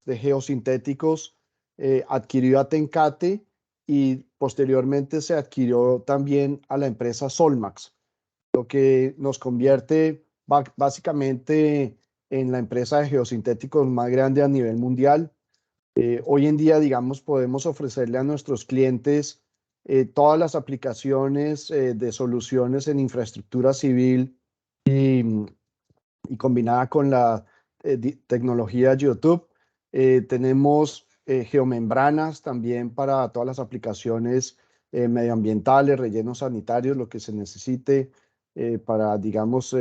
de geosintéticos adquirió a Tencate y posteriormente se adquirió también a la empresa Solmax, lo que nos convierte básicamente en la empresa de geosintéticos más grande a nivel mundial. Hoy en día, digamos, podemos ofrecerle a nuestros clientes todas las aplicaciones de soluciones en infraestructura civil y combinada con la tecnología YouTube. Tenemos geomembranas también para todas las aplicaciones medioambientales, rellenos sanitarios, lo que se necesite para, digamos,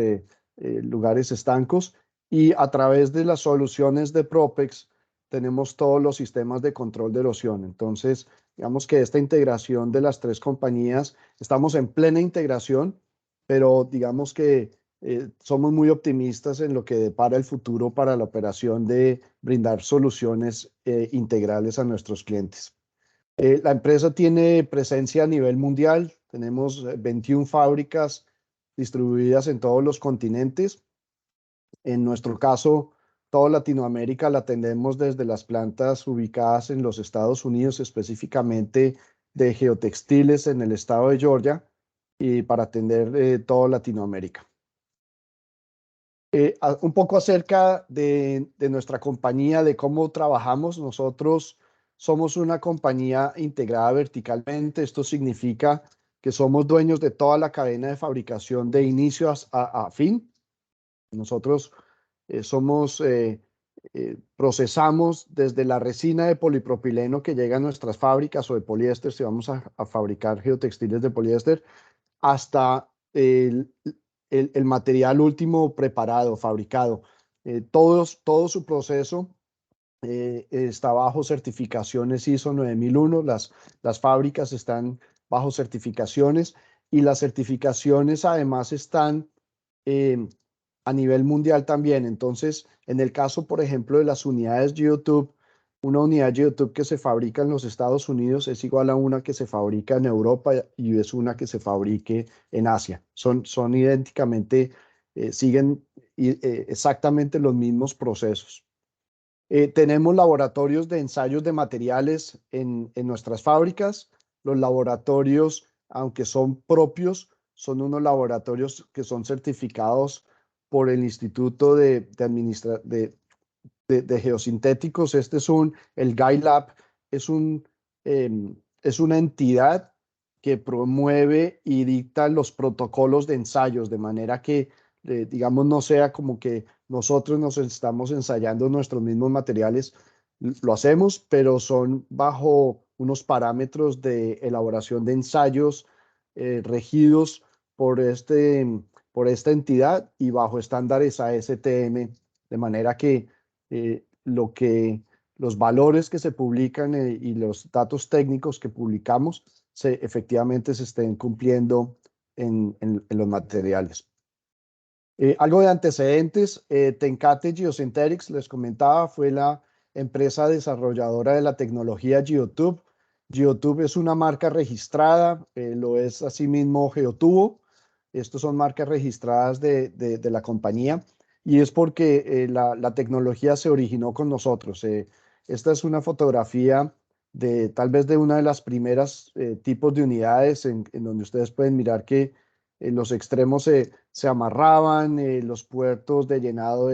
lugares estancos. Y a través de las soluciones de Propex tenemos todos los sistemas de control de erosión. Entonces, digamos que esta integración de las tres compañías, estamos en plena integración, pero digamos que somos muy optimistas en lo que depara el futuro para la operación de brindar soluciones integrales a nuestros clientes. La empresa tiene presencia a nivel mundial. Tenemos 21 fábricas distribuidas en todos los continentes. En nuestro caso, toda Latinoamérica la atendemos desde las plantas ubicadas en los Estados Unidos, específicamente de geotextiles en el estado de Georgia, y para atender toda Latinoamérica. Un poco acerca de nuestra compañía, de cómo trabajamos. Nosotros somos una compañía integrada verticalmente. Esto significa que somos dueños de toda la cadena de fabricación de inicio a fin. Nosotros procesamos desde la resina de polipropileno que llega a nuestras fábricas o de poliéster, si vamos a fabricar geotextiles de poliéster, hasta el material último preparado, fabricado. Todo su proceso está bajo certificaciones ISO 9001. Las fábricas están bajo certificaciones y las certificaciones además están eh, a nivel mundial también. Entonces, en el caso, por ejemplo, de las unidades YouTube, una unidad YouTube que se fabrica en los Estados Unidos es igual a una que se fabrica en Europa y es una que se fabrique en Asia. Son idénticamente, siguen exactamente los mismos procesos. Tenemos laboratorios de ensayos de materiales en nuestras fábricas. Los laboratorios, aunque son propios, son unos laboratorios que son certificados por el Instituto de Geosintéticos. El GuideLab es una entidad que promueve y dicta los protocolos de ensayos, de manera que, digamos, no sea como que nosotros nos estamos ensayando nuestros mismos materiales. Lo hacemos, pero son bajo unos parámetros de elaboración de ensayos regidos por esta entidad y bajo estándares ASTM, de manera que eh, lo que los valores que se publican y los datos técnicos que publicamos efectivamente se estén cumpliendo en los materiales. Algo de antecedentes. Tencate Geosynthetics, les comentaba, fue la empresa desarrolladora de la tecnología Geotube. Geotube es una marca registrada, lo es asimismo Geotubo. Estos son marcas registradas de la compañía y es porque la tecnología se originó con nosotros. Esta es una fotografía de tal vez de una de las primeras tipos de unidades en donde ustedes pueden mirar que en los extremos se amarraban, los puertos de llenado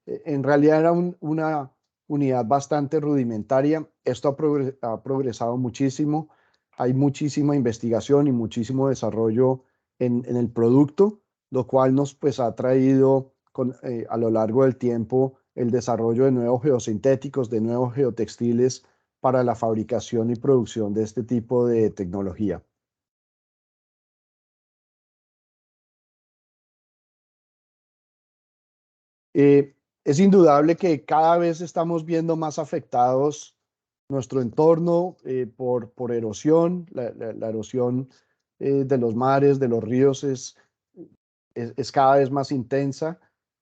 en realidad era una unidad bastante rudimentaria. Esto ha progresado muchísimo. Hay muchísima investigación y muchísimo desarrollo en el producto, lo cual nos pues ha traído a lo largo del tiempo el desarrollo de nuevos geosintéticos, de nuevos geotextiles para la fabricación y producción de este tipo de tecnología. Es indudable que cada vez estamos viendo más afectados nuestro entorno por erosión. La erosión de los mares, de los ríos es cada vez más intensa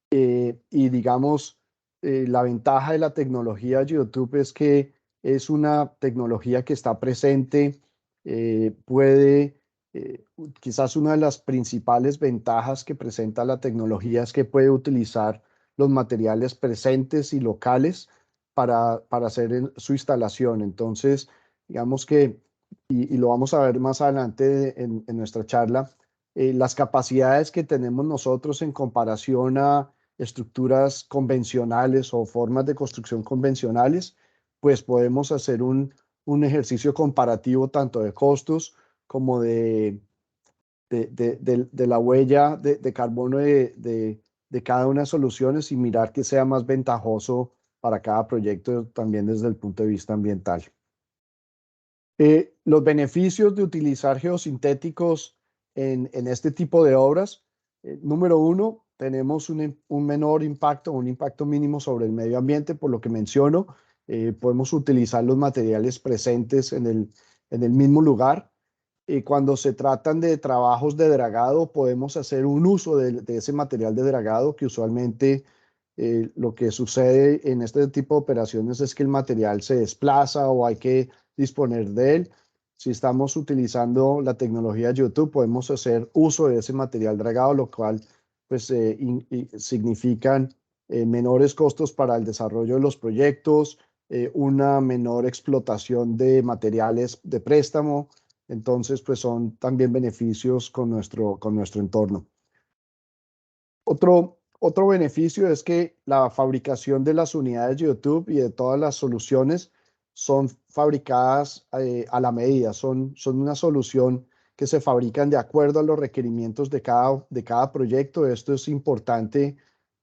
y digamos, la ventaja de la tecnología YouTube es que es una tecnología que está presente, quizás una de las principales ventajas que presenta la tecnología es que puede utilizar los materiales presentes y locales para hacer su instalación. Entonces, digamos que, y lo vamos a ver más adelante en nuestra charla, las capacidades que tenemos nosotros en comparación a estructuras convencionales o formas de construcción convencionales, pues podemos hacer un ejercicio comparativo tanto de costos como de la huella de carbono de cada una de las soluciones y mirar que sea más ventajoso para cada proyecto también desde el punto de vista ambiental. Los beneficios de utilizar geosintéticos en este tipo de obras. Número uno, tenemos un menor impacto, un impacto mínimo sobre el medio ambiente, por lo que menciono. Podemos utilizar los materiales presentes en el mismo lugar. Cuando se tratan de trabajos de dragado, podemos hacer un uso de ese material de dragado que usualmente lo que sucede en este tipo de operaciones es que el material se desplaza o hay que disponer de él. Si estamos utilizando la tecnología YouTube, podemos hacer uso de ese material dragado, lo cual pues, significan menores costos para el desarrollo de los proyectos, una menor explotación de materiales de préstamo. Entonces, pues son también beneficios con nuestro entorno. Otro beneficio es que la fabricación de las unidades YouTube y de todas las soluciones son fabricadas a la medida, son una solución que se fabrican de acuerdo a los requerimientos de cada proyecto. Esto es importante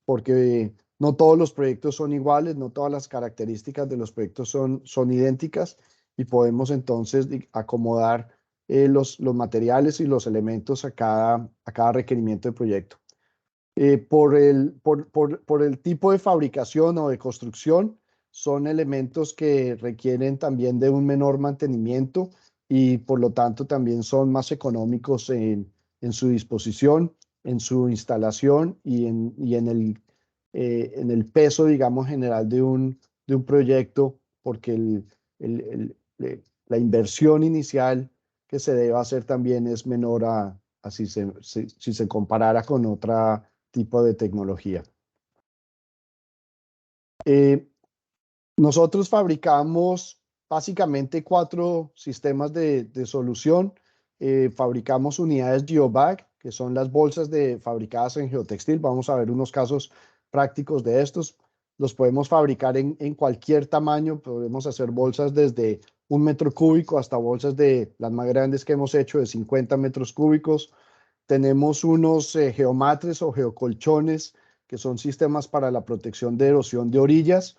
porque no todos los proyectos son iguales, no todas las características de los proyectos son idénticas y podemos entonces acomodar los materiales y los elementos a cada requerimiento de proyecto. Por el tipo de fabricación o de construcción, son elementos que requieren también de un menor mantenimiento y por lo tanto también son más económicos en su disposición, en su instalación y en el peso, digamos, general de un proyecto, porque la inversión inicial que se debe hacer también es menor a si se comparara con otra tipo de tecnología. Nosotros fabricamos básicamente 4 sistemas de solución. Fabricamos unidades GeoBag, que son las bolsas fabricadas en geotextil. Vamos a ver unos casos prácticos de estos. Los podemos fabricar en cualquier tamaño. Podemos hacer bolsas desde 1 metro cúbico hasta bolsas de las más grandes que hemos hecho de 50 metros cúbicos. Tenemos unos geomatres o geocolchones, que son sistemas para la protección de erosión de orillas.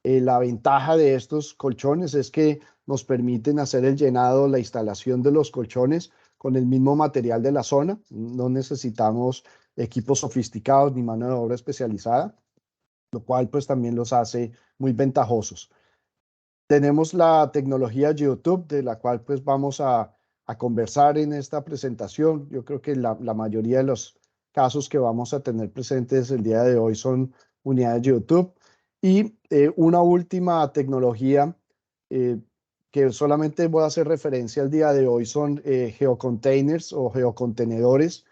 La ventaja de estos colchones es que nos permiten hacer el llenado, la instalación de los colchones con el mismo material de la zona. No necesitamos equipos sofisticados ni mano de obra especializada, lo cual pues también los hace muy ventajosos. Tenemos la tecnología GeoTube, de la cual pues vamos a conversar en esta presentación. Yo creo que la mayoría de los casos que vamos a tener presentes el día de hoy son unidades GeoTube. Y una última tecnología que solamente voy a hacer referencia al día de hoy son geocontainers o geocontenedores.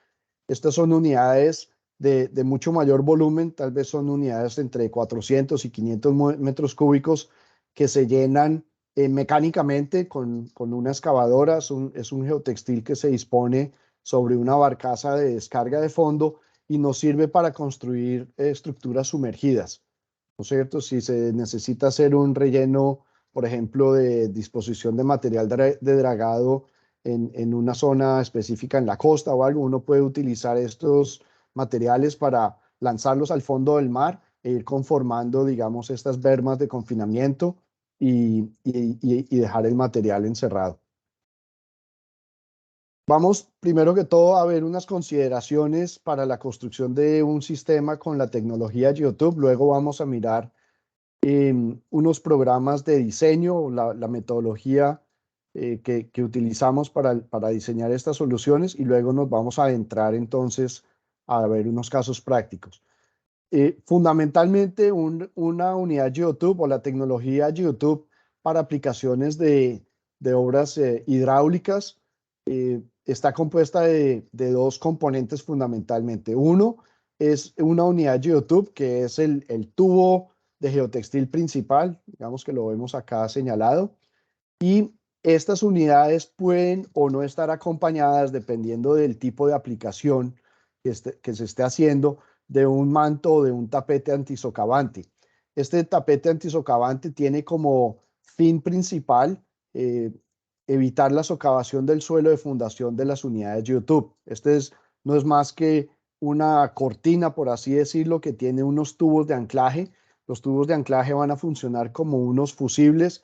Estas son unidades de mucho mayor volumen, tal vez son unidades entre 400 y 500 metros cúbicos que se llenan mecánicamente con una excavadora. Es un geotextil que se dispone sobre una barcaza de descarga de fondo y nos sirve para construir estructuras sumergidas, ¿no es cierto? Si se necesita hacer un relleno, por ejemplo, de disposición de material de dragado en una zona específica en la costa o algo, uno puede utilizar estos materiales para lanzarlos al fondo del mar e ir conformando, digamos, estas bermas de confinamiento y dejar el material encerrado. Vamos primero que todo a ver unas consideraciones para la construcción de un sistema con la tecnología GeoTube. Luego vamos a mirar unos programas de diseño, la metodología que utilizamos para diseñar estas soluciones y luego nos vamos a adentrar entonces a ver unos casos prácticos. Fundamentalmente una unidad GeoTube o la tecnología GeoTube para aplicaciones de obras hidráulicas está compuesta de 2 componentes fundamentalmente. Uno es una unidad GeoTube, que es el tubo de geotextil principal, digamos que lo vemos acá señalado, y estas unidades pueden o no estar acompañadas, dependiendo del tipo de aplicación que se esté haciendo, de un manto o de un tapete antisocavante. Este tapete antisocavante tiene como fin principal eh, evitar la socavación del suelo de fundación de las unidades YouTube. No es más que una cortina, por así decirlo, que tiene unos tubos de anclaje. Los tubos de anclaje van a funcionar como unos fusibles.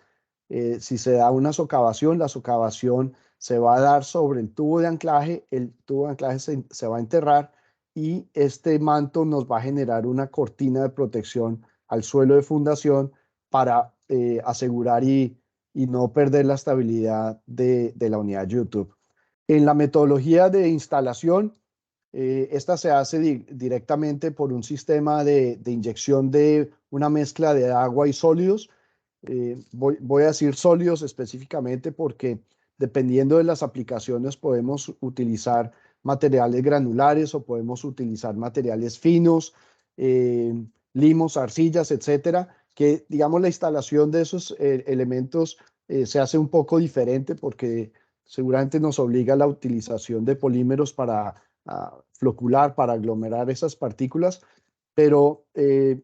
Si se da una socavación, la socavación se va a dar sobre el tubo de anclaje se va a enterrar y este manto nos va a generar una cortina de protección al suelo de fundación para asegurar y no perder la estabilidad de la unidad YouTube. En la metodología de instalación, esta se hace directamente por un sistema de inyección de una mezcla de agua y sólidos. Voy a decir sólidos específicamente porque dependiendo de las aplicaciones podemos utilizar materiales granulares o podemos utilizar materiales finos, eh, limos, arcillas, etcétera, que digamos la instalación de esos elementos se hace un poco diferente porque seguramente nos obliga a la utilización de polímeros para flocular, para aglomerar esas partículas, pero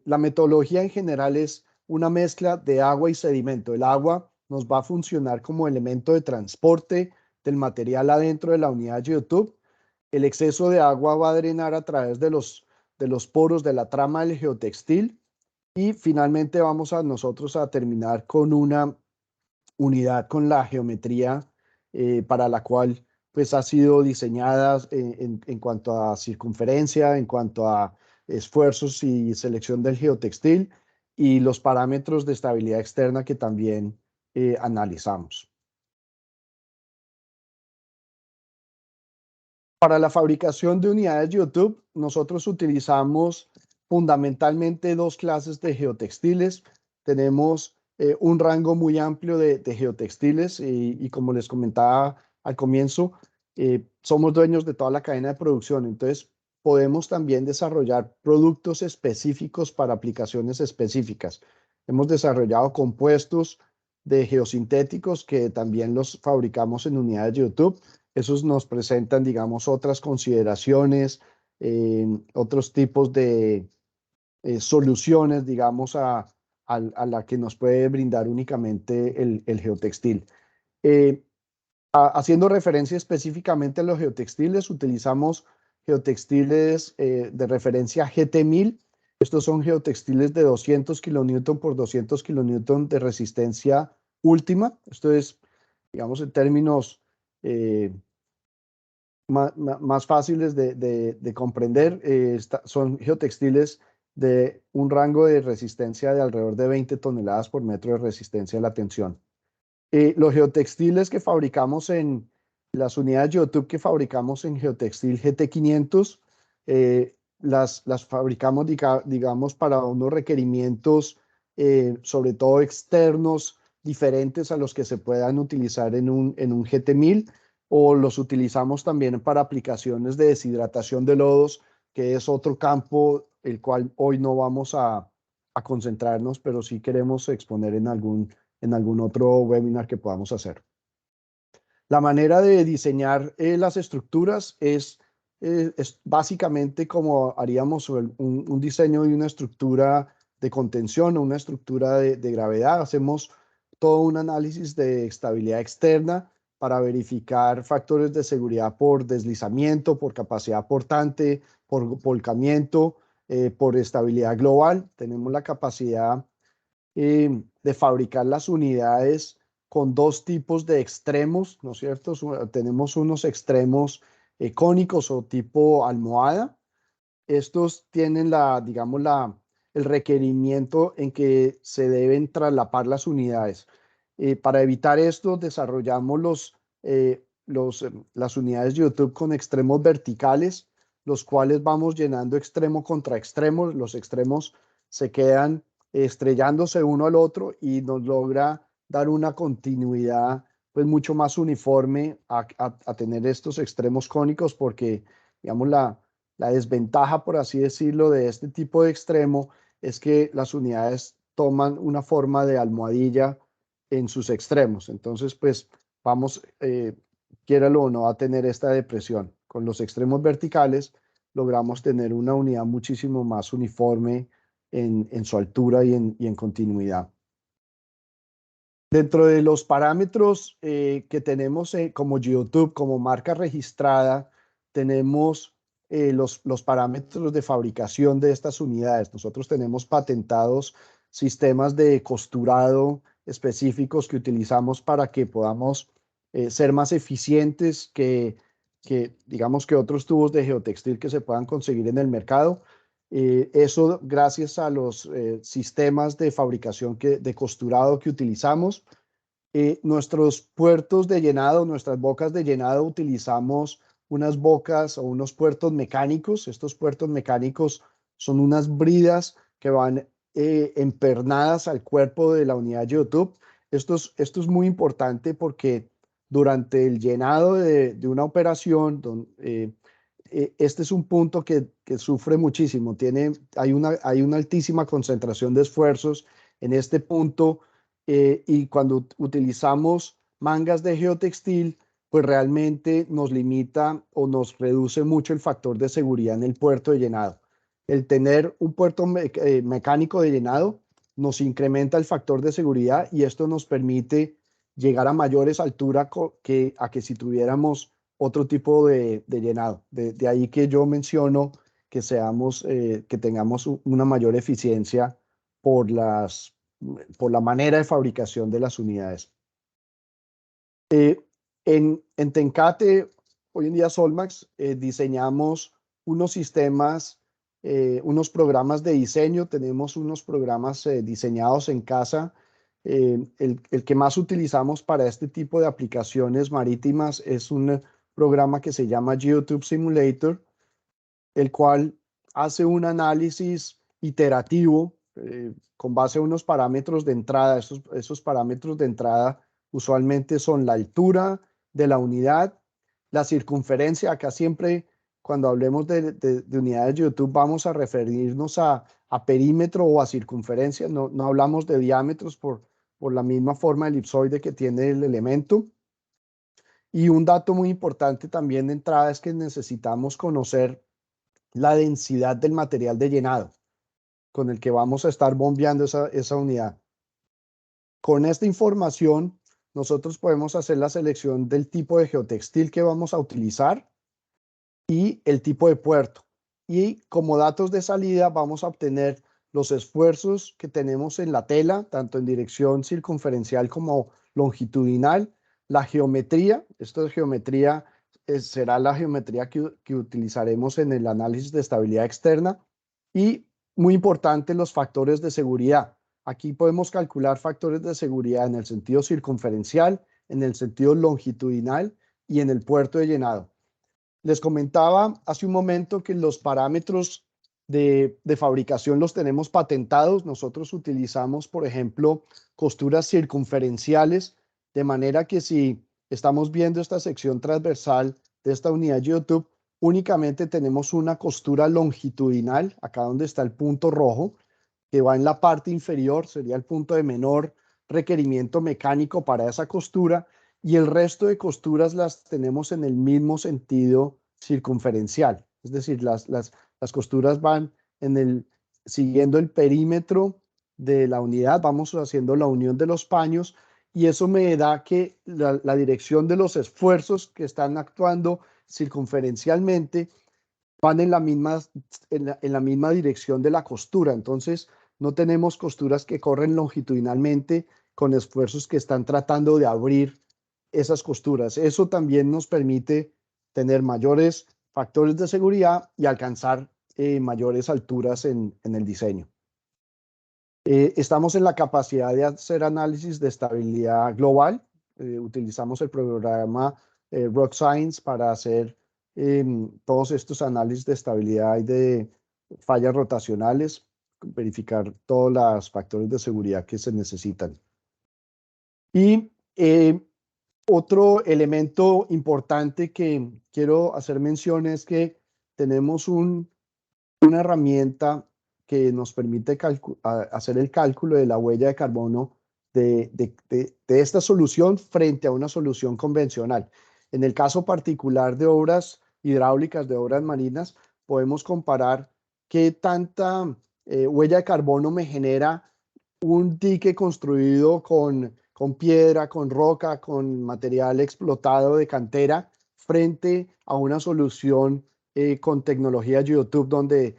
la metodología en general es una mezcla de agua y sedimento. El agua nos va a funcionar como elemento de transporte del material adentro de la unidad YouTube. El exceso de agua va a drenar a través de los poros de la trama del geotextil y finalmente vamos a nosotros a terminar con una unidad con la geometría para la cual pues ha sido diseñada en cuanto a circunferencia, en cuanto a esfuerzos y selección del geotextil y los parámetros de estabilidad externa que también analizamos. Para la fabricación de unidades YouTube, nosotros utilizamos fundamentalmente dos clases de geotextiles. Tenemos un rango muy amplio de geotextiles y como les comentaba al comienzo, somos dueños de toda la cadena de producción. Entonces, podemos también desarrollar productos específicos para aplicaciones específicas. Hemos desarrollado compuestos de geosintéticos que también los fabricamos en unidades YouTube. Esos nos presentan, digamos, otras consideraciones, otros tipos de soluciones, digamos, a la que nos puede brindar únicamente el geotextil. Eh, Haciendo referencia específicamente a los geotextiles, utilizamos geotextiles de referencia GT1000. Estos son geotextiles de 200 kilonewton por 200 kilonewton de resistencia última. Esto es, digamos, en términos más fáciles de comprender. Son geotextiles de un rango de resistencia de alrededor de 20 toneladas por metro de resistencia a la tensión. Los geotextiles que fabricamos en las unidades YouTube que fabricamos en Geotextil GT500, las fabricamos, digamos, para unos requerimientos, sobre todo externos, diferentes a los que se puedan utilizar en un GT1000, o los utilizamos también para aplicaciones de deshidratación de lodos, que es otro campo el cual hoy no vamos a concentrarnos, pero sí queremos exponer en algún otro webinar que podamos hacer. La manera de diseñar las estructuras es básicamente como haríamos un diseño de una estructura de contención o una estructura de gravedad. Hacemos todo un análisis de estabilidad externa para verificar factores de seguridad por deslizamiento, por capacidad portante, por volcamiento, por estabilidad global. Tenemos la capacidad de fabricar las unidades con dos tipos de extremos, ¿no es cierto? Tenemos unos extremos cónicos o tipo almohada. Estos tienen digamos, el requerimiento en que se deben traslapar las unidades. Para evitar esto, desarrollamos las unidades de YouTube con extremos verticales, los cuales vamos llenando extremo contra extremo. Los extremos se quedan estrellándose uno al otro y nos logra dar una continuidad pues mucho más uniforme a tener estos extremos cónicos porque, digamos, la desventaja, por así decirlo, de este tipo de extremo es que las unidades toman una forma de almohadilla en sus extremos. Entonces, pues vamos, quiéralo o no, a tener esta depresión. Con los extremos verticales logramos tener una unidad muchísimo más uniforme en su altura y en continuidad. Dentro de los parámetros que tenemos como Geoturb, como marca registrada, tenemos los parámetros de fabricación de estas unidades. Nosotros tenemos patentados sistemas de costurado específicos que utilizamos para que podamos ser más eficientes digamos, que otros tubos de geotextil que se puedan conseguir en el mercado. Eso gracias a los sistemas de fabricación de costurado que utilizamos. Nuestros puertos de llenado, nuestras bocas de llenado, utilizamos unas bocas o unos puertos mecánicos. Estos puertos mecánicos son unas bridas que van empernadas al cuerpo de la unidad Geoturb. Esto es muy importante porque durante el llenado de una operación, este es un punto que sufre muchísimo. Hay una altísima concentración de esfuerzos en este punto y cuando utilizamos mangas de geotextil, pues realmente nos limita o nos reduce mucho el factor de seguridad en el puerto de llenado. El tener un puerto mecánico de llenado nos incrementa el factor de seguridad y esto nos permite llegar a mayores alturas a que si tuviéramos otro tipo de llenado. De ahí que yo menciono que que tengamos una mayor eficiencia por la manera de fabricación de las unidades. En Tencate, hoy en día Solmax, diseñamos unos sistemas, unos programas de diseño. Tenemos unos programas diseñados en casa. El que más utilizamos para este tipo de aplicaciones marítimas es un programa que se llama Geoturb Simulator, el cual hace un análisis iterativo con base a unos parámetros de entrada. Esos parámetros de entrada usualmente son la altura de la unidad, la circunferencia. Acá siempre cuando hablemos de unidades de Geoturb vamos a referirnos a perímetro o a circunferencia. No hablamos de diámetros por la misma forma elipsoide que tiene el elemento. Y un dato muy importante también de entrada es que necesitamos conocer la densidad del material de llenado con el que vamos a estar bombeando esa unidad. Con esta información, nosotros podemos hacer la selección del tipo de geotextil que vamos a utilizar y el tipo de puerto. Y como datos de salida vamos a obtener los esfuerzos que tenemos en la tela, tanto en dirección circunferencial como longitudinal, la geometría. Esto de geometría será la geometría que utilizaremos en el análisis de estabilidad externa y, muy importante, los factores de seguridad. Aquí podemos calcular factores de seguridad en el sentido circunferencial, en el sentido longitudinal y en el puerto de llenado. Les comentaba hace un momento que los parámetros de fabricación los tenemos patentados. Nosotros utilizamos, por ejemplo, costuras circunferenciales, de manera que si estamos viendo esta sección transversal de esta unidad Geoturb, únicamente tenemos una costura longitudinal, acá donde está el punto rojo, que va en la parte inferior, sería el punto de menor requerimiento mecánico para esa costura, y el resto de costuras las tenemos en el mismo sentido circunferencial. Es decir, las costuras van siguiendo el perímetro de la unidad, vamos haciendo la unión de los paños y eso me da que la dirección de los esfuerzos que están actuando circunferencialmente van en la misma dirección de la costura. Entonces, no tenemos costuras que corren longitudinalmente con esfuerzos que están tratando de abrir esas costuras. Eso también nos permite tener mayores factores de seguridad y alcanzar mayores alturas en el diseño. Estamos en la capacidad de hacer análisis de estabilidad global. Utilizamos el programa Rock Science para hacer todos estos análisis de estabilidad y de fallas rotacionales, verificar todos los factores de seguridad que se necesitan. Y otro elemento importante que quiero hacer mención es que tenemos una herramienta que nos permite hacer el cálculo de la huella de carbono de esta solución frente a una solución convencional. En el caso particular de obras hidráulicas, de obras marinas, podemos comparar qué tanta huella de carbono me genera un dique construido con piedra, con roca, con material explotado de cantera, frente a una solución con tecnología Geotube, donde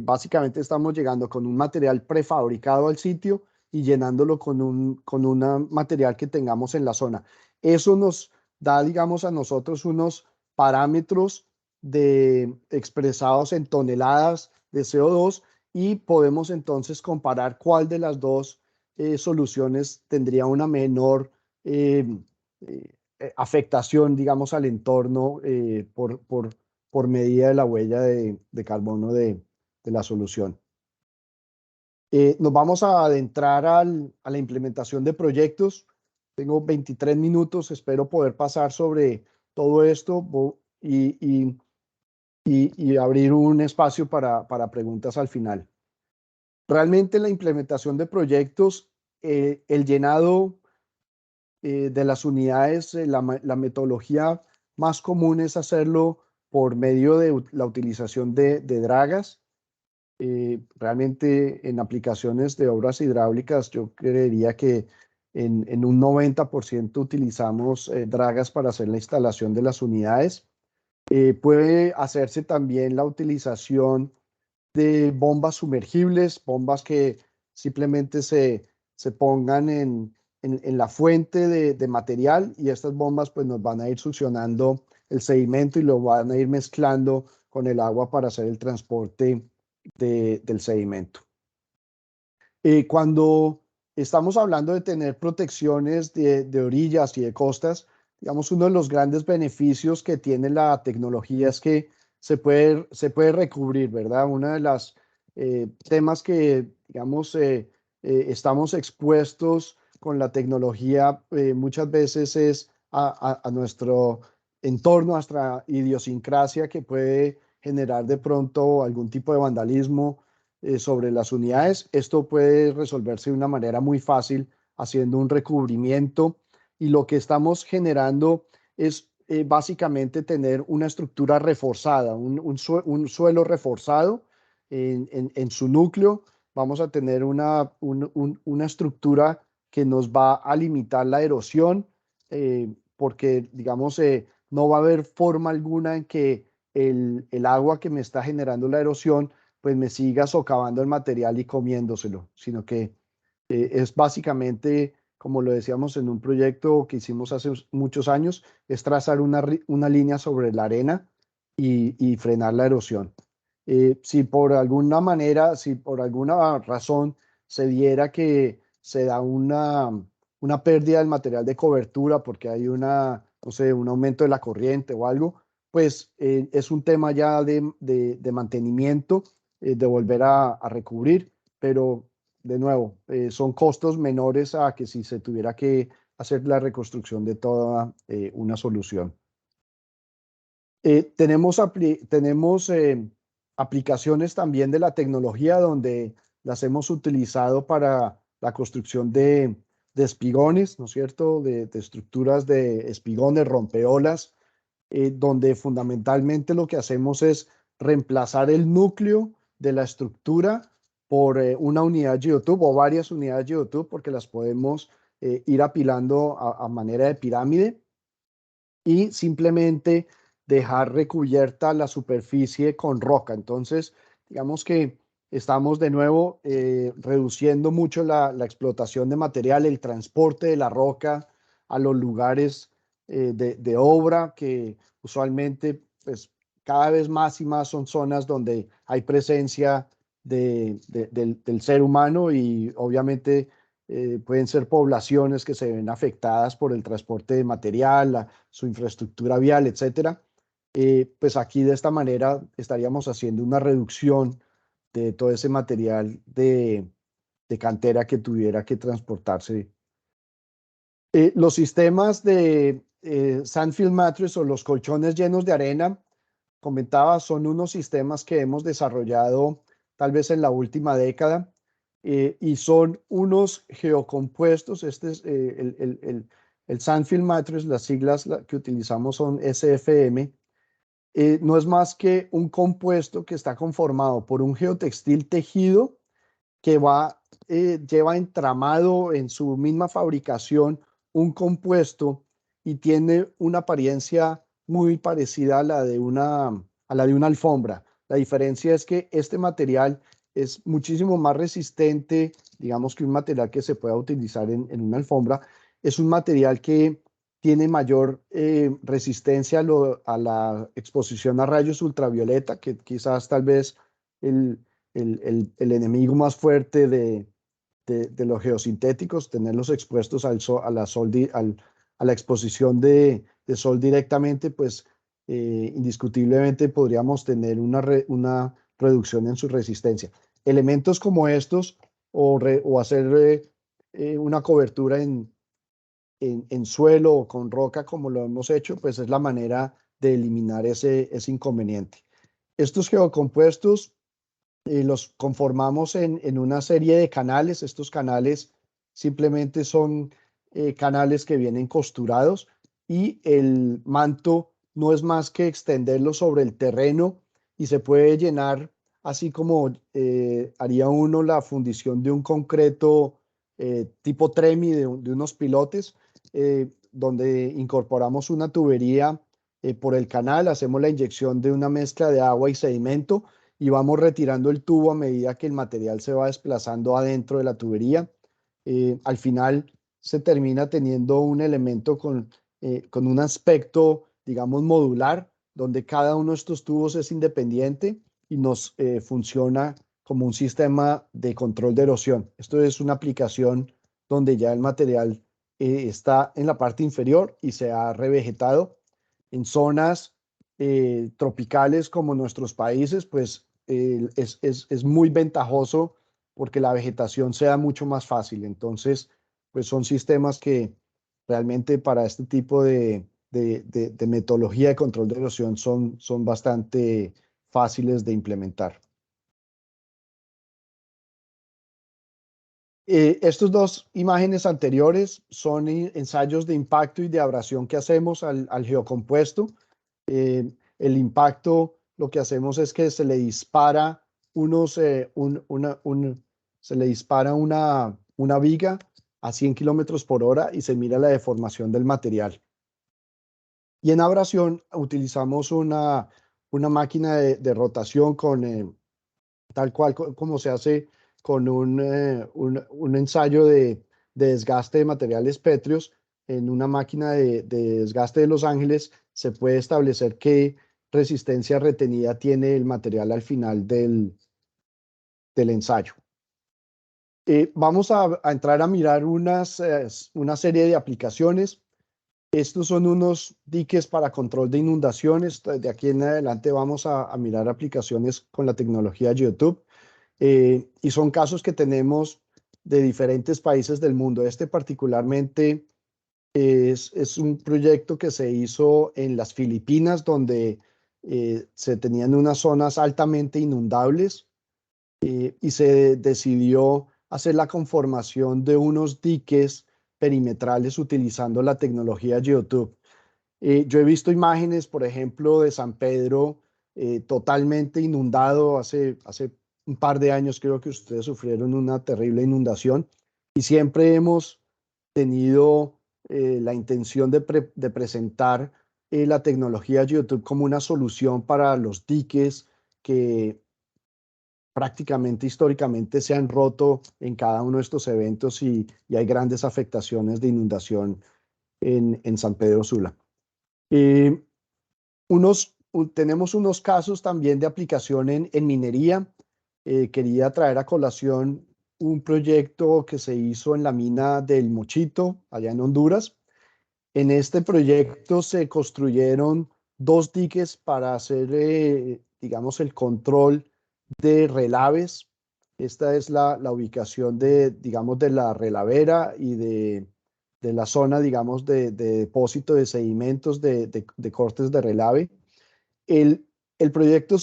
básicamente estamos llegando con un material prefabricado al sitio y llenándolo con un material que tengamos en la zona. Eso nos da, digamos, a nosotros unos parámetros expresados en toneladas de CO2 y podemos entonces comparar cuál de las dos soluciones tendría una menor eh, afectación, digamos, al entorno por medida de la huella de carbono de la solución. Nos vamos a adentrar a la implementación de proyectos. Tengo 23 minutos, espero poder pasar sobre todo esto y abrir un espacio para preguntas al final. Realmente la implementación de proyectos, el llenado de las unidades, la metodología más común es hacerlo por medio de la utilización de dragas. Realmente en aplicaciones de obras hidráulicas yo creería que en un 90% utilizamos dragas para hacer la instalación de las unidades. Puede hacerse también la utilización de bombas sumergibles, bombas que simplemente se pongan en la fuente de material, y estas bombas pues nos van a ir succionando el sedimento y lo van a ir mezclando con el agua para hacer el transporte del sedimento. Cuando estamos hablando de tener protecciones de orillas y de costas, digamos, uno de los grandes beneficios que tiene la tecnología es que se puede recubrir, ¿verdad? Uno de los temas que, digamos, estamos expuestos con la tecnología muchas veces es a nuestro entorno, a nuestra idiosincrasia, que puede generar de pronto algún tipo de vandalismo sobre las unidades. Esto puede resolverse de una manera muy fácil haciendo un recubrimiento, y lo que estamos generando es básicamente tener una estructura reforzada, un suelo reforzado en su núcleo. Vamos a tener una estructura que nos va a limitar la erosión, porque, digamos, no va a haber forma alguna en que el agua que me está generando la erosión pues me siga socavando el material y comiéndoselo, sino que es básicamente, como lo decíamos en un proyecto que hicimos hace muchos años, es trazar una línea sobre la arena y frenar la erosión. Si por alguna manera, si por alguna razón se diera que se da una pérdida del material de cobertura porque hay no sé, un aumento de la corriente o algo, pues es un tema ya de mantenimiento, de volver a recubrir, pero de nuevo, son costos menores a que si se tuviera que hacer la reconstrucción de toda una solución. Tenemos aplicaciones también de la tecnología donde las hemos utilizado para la construcción de espigones, ¿no es cierto? De estructuras de espigones, rompeolas, donde fundamentalmente lo que hacemos es reemplazar el núcleo de la estructura por una unidad Geotube o varias unidades Geotube, porque las podemos ir apilando a manera de pirámide, y simplemente dejar recubierta la superficie con roca. Entonces, digamos que estamos de nuevo reduciendo mucho la explotación de material, el transporte de la roca a los lugares de obra, que usualmente, pues, cada vez más y más son zonas donde hay presencia del ser humano, y obviamente pueden ser poblaciones que se ven afectadas por el transporte de material, su infraestructura vial, etcétera. Pues aquí de esta manera estaríamos haciendo una reducción de todo ese material de cantera que tuviera que transportarse. Los sistemas de Sandfield Mattress, o los colchones llenos de arena, comentaba, son unos sistemas que hemos desarrollado tal vez en la última década, y son unos geocompuestos. Este es el Sand Film Matrix, las siglas que utilizamos son SFM. No es más que un compuesto que está conformado por un geotextil tejido que lleva entramado en su misma fabricación un compuesto y tiene una apariencia muy parecida a la de una alfombra. La diferencia es que este material es muchísimo más resistente, digamos, que un material que se pueda utilizar en una alfombra. Es un material que tiene mayor resistencia a la exposición a rayos ultravioleta, que quizás tal vez el, el enemigo más fuerte de los geosintéticos, tenerlos expuestos al sol, a la exposición de sol directamente, pues indiscutiblemente podríamos tener una reducción en su resistencia. Elementos como estos o hacer una cobertura en suelo o con roca como lo hemos hecho, pues es la manera de eliminar ese inconveniente. Estos geocompuestos los conformamos en una serie de canales. Estos canales simplemente son canales que vienen costurados y el manto no es más que extenderlo sobre el terreno y se puede llenar así como haría uno la fundición de un concreto tipo tremi de unos pilotes, donde incorporamos una tubería por el canal, hacemos la inyección de una mezcla de agua y sedimento y vamos retirando el tubo a medida que el material se va desplazando adentro de la tubería. Al final se termina teniendo un elemento con un aspecto, digamos, modular, donde cada uno de estos tubos es independiente y nos funciona como un sistema de control de erosión. Esto es una aplicación donde ya el material está en la parte inferior y se ha revegetado. En zonas tropicales como nuestros países, pues es muy ventajoso porque la vegetación sea mucho más fácil. Entonces, pues son sistemas que realmente para este tipo de metodología de control de erosión son bastante fáciles de implementar. Estos dos imágenes anteriores son ensayos de impacto y de abrasión que hacemos al geocompuesto. El impacto, lo que hacemos es que se le dispara se le dispara una viga a 100 kilómetros por hora y se mira la deformación del material. Y en abrasión utilizamos una máquina de rotación tal cual como se hace con un ensayo de desgaste de materiales pétreos. En una máquina de desgaste de Los Ángeles se puede establecer qué resistencia retenida tiene el material al final del ensayo. Vamos a entrar a mirar una serie de aplicaciones. Estos son unos diques para control de inundaciones. De aquí en adelante vamos a mirar aplicaciones con la tecnología YouTube. Y son casos que tenemos de diferentes países del mundo. Este particularmente es un proyecto que se hizo en las Filipinas, donde se tenían unas zonas altamente inundables y se decidió hacer la conformación de unos diques perimetrales utilizando la tecnología YouTube. Yo he visto imágenes, por ejemplo, de San Pedro totalmente inundado hace un par de años. Creo que ustedes sufrieron una terrible inundación y siempre hemos tenido la intención de presentar la tecnología YouTube como una solución para los diques que prácticamente históricamente se han roto en cada uno de estos eventos y hay grandes afectaciones de inundación en San Pedro Sula. Eh, Tenemos unos casos también de aplicación en minería. Quería traer a colación un proyecto que se hizo en la mina del Mochito, allá en Honduras. En este proyecto se construyeron dos diques para hacer, digamos, el control de relaves. Esta es la ubicación digamos, de la relavera y de la zona, digamos, de depósito de sedimentos de cortes de relave. El, el proyecto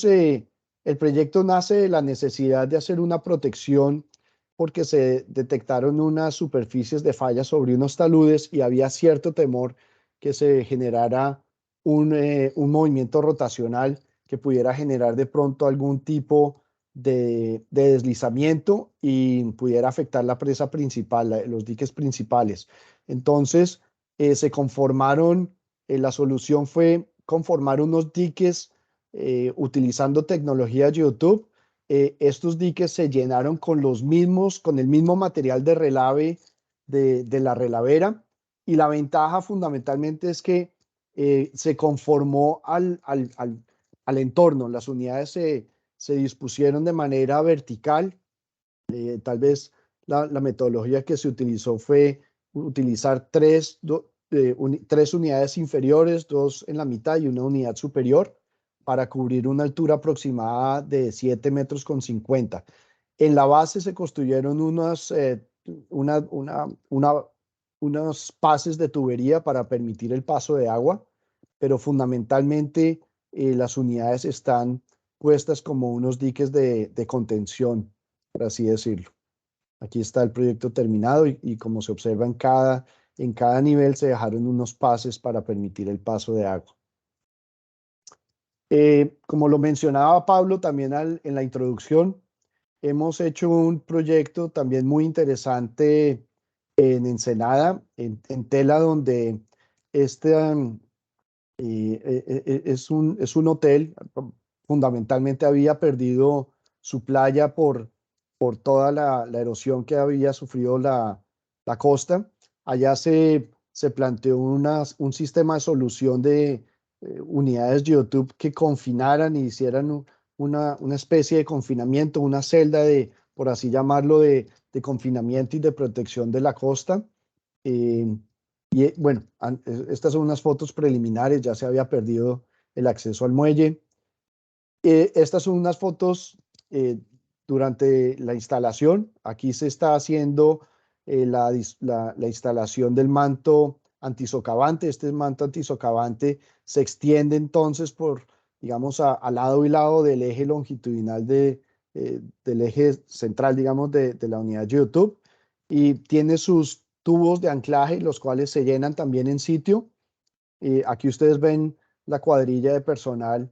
El proyecto nace de la necesidad de hacer una protección porque se detectaron unas superficies de falla sobre unos taludes y había cierto temor que se generara un movimiento rotacional que pudiera generar de pronto algún tipo de deslizamiento y pudiera afectar la presa principal, los diques principales. Entonces, se conformaron, la solución fue conformar unos diques utilizando tecnología YouTube. Estos diques se llenaron con con el mismo material de relave de la relavera, y la ventaja fundamentalmente es que se conformó al entorno. Las unidades se dispusieron de manera vertical. Tal vez la metodología que se utilizó fue utilizar tres unidades inferiores, dos en la mitad y una unidad superior para cubrir una altura aproximada de 7,50 metros. En la base se construyeron unos pases de tubería para permitir el paso de agua, pero fundamentalmente las unidades están puestas como unos diques de contención, por así decirlo. Aquí está el proyecto terminado y como se observa en cada nivel se dejaron unos pases para permitir el paso de agua. Como lo mencionaba Pablo también en la introducción, hemos hecho un proyecto también muy interesante en Ensenada, en Tela, donde este es un hotel. Fundamentalmente había perdido su playa por toda la erosión que había sufrido la costa. Allá se planteó un sistema de solución de unidades YouTube que confinaran y hicieran una especie de confinamiento, una celda por así llamarlo, de confinamiento y de protección de la costa. Eh, bueno, estas son unas fotos preliminares, ya se había perdido el acceso al muelle. Estas son unas fotos durante la instalación. Aquí se está haciendo la instalación del manto antisocavante. Este manto antisocavante se extiende entonces digamos, al lado y lado del eje longitudinal del eje central, digamos, de la unidad YouTube, y tiene sus tubos de anclaje, los cuales se llenan también en sitio. Aquí ustedes ven la cuadrilla de personal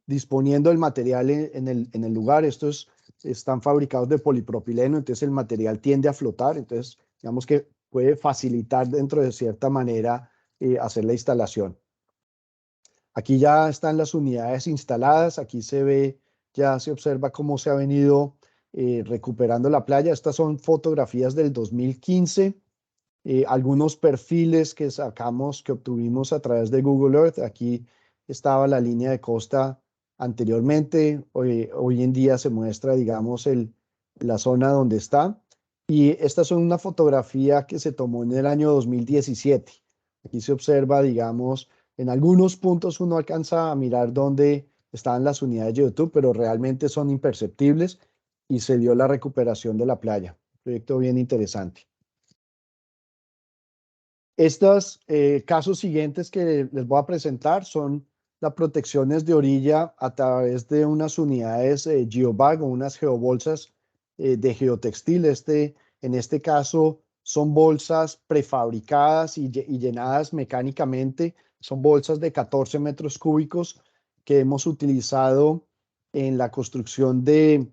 disponiendo el material en el lugar. Están fabricados de polipropileno, entonces el material tiende a flotar, entonces digamos que puede facilitar dentro de cierta manera hacer la instalación. Aquí ya están las unidades instaladas, aquí ya se observa cómo se ha venido recuperando la playa. Estas son fotografías del 2015. Algunos perfiles que sacamos, que obtuvimos a través de Google Earth. Aquí estaba la línea de costa anteriormente. Hoy en día se muestra, digamos, la zona donde está. Y esta es una fotografía que se tomó en el año 2017. Aquí se observa, digamos, en algunos puntos uno alcanza a mirar dónde estaban las unidades de YouTube, pero realmente son imperceptibles y se dio la recuperación de la playa. Un proyecto bien interesante. Estos casos siguientes que les voy a presentar son las protecciones de orilla a través de unas unidades geobag o unas geobolsas de geotextil. En este caso son bolsas prefabricadas y llenadas mecánicamente. Son bolsas de 14 metros cúbicos que hemos utilizado en la construcción de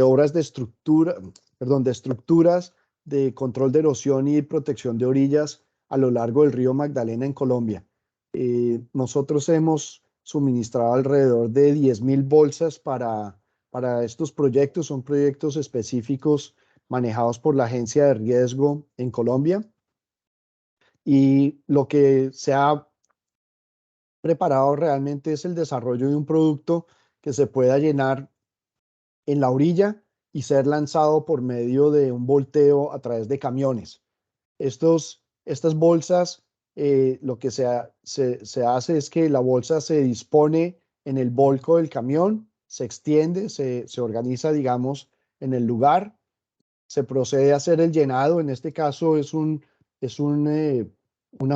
obras de estructura, perdón, de estructuras de control de erosión y protección de orillas a lo largo del río Magdalena en Colombia. Nosotros hemos suministrado alrededor de 10,000 bolsas para estos proyectos. Son proyectos específicos manejados por la Agencia de Riesgo en Colombia. Y lo que se ha preparado realmente es el desarrollo de un producto que se pueda llenar en la orilla y ser lanzado por medio de un volteo a través de camiones. Estas bolsas, lo que se hace es que la bolsa se dispone en el volco del camión, se extiende, se organiza, digamos, en el lugar, se procede a hacer el llenado. En este caso es una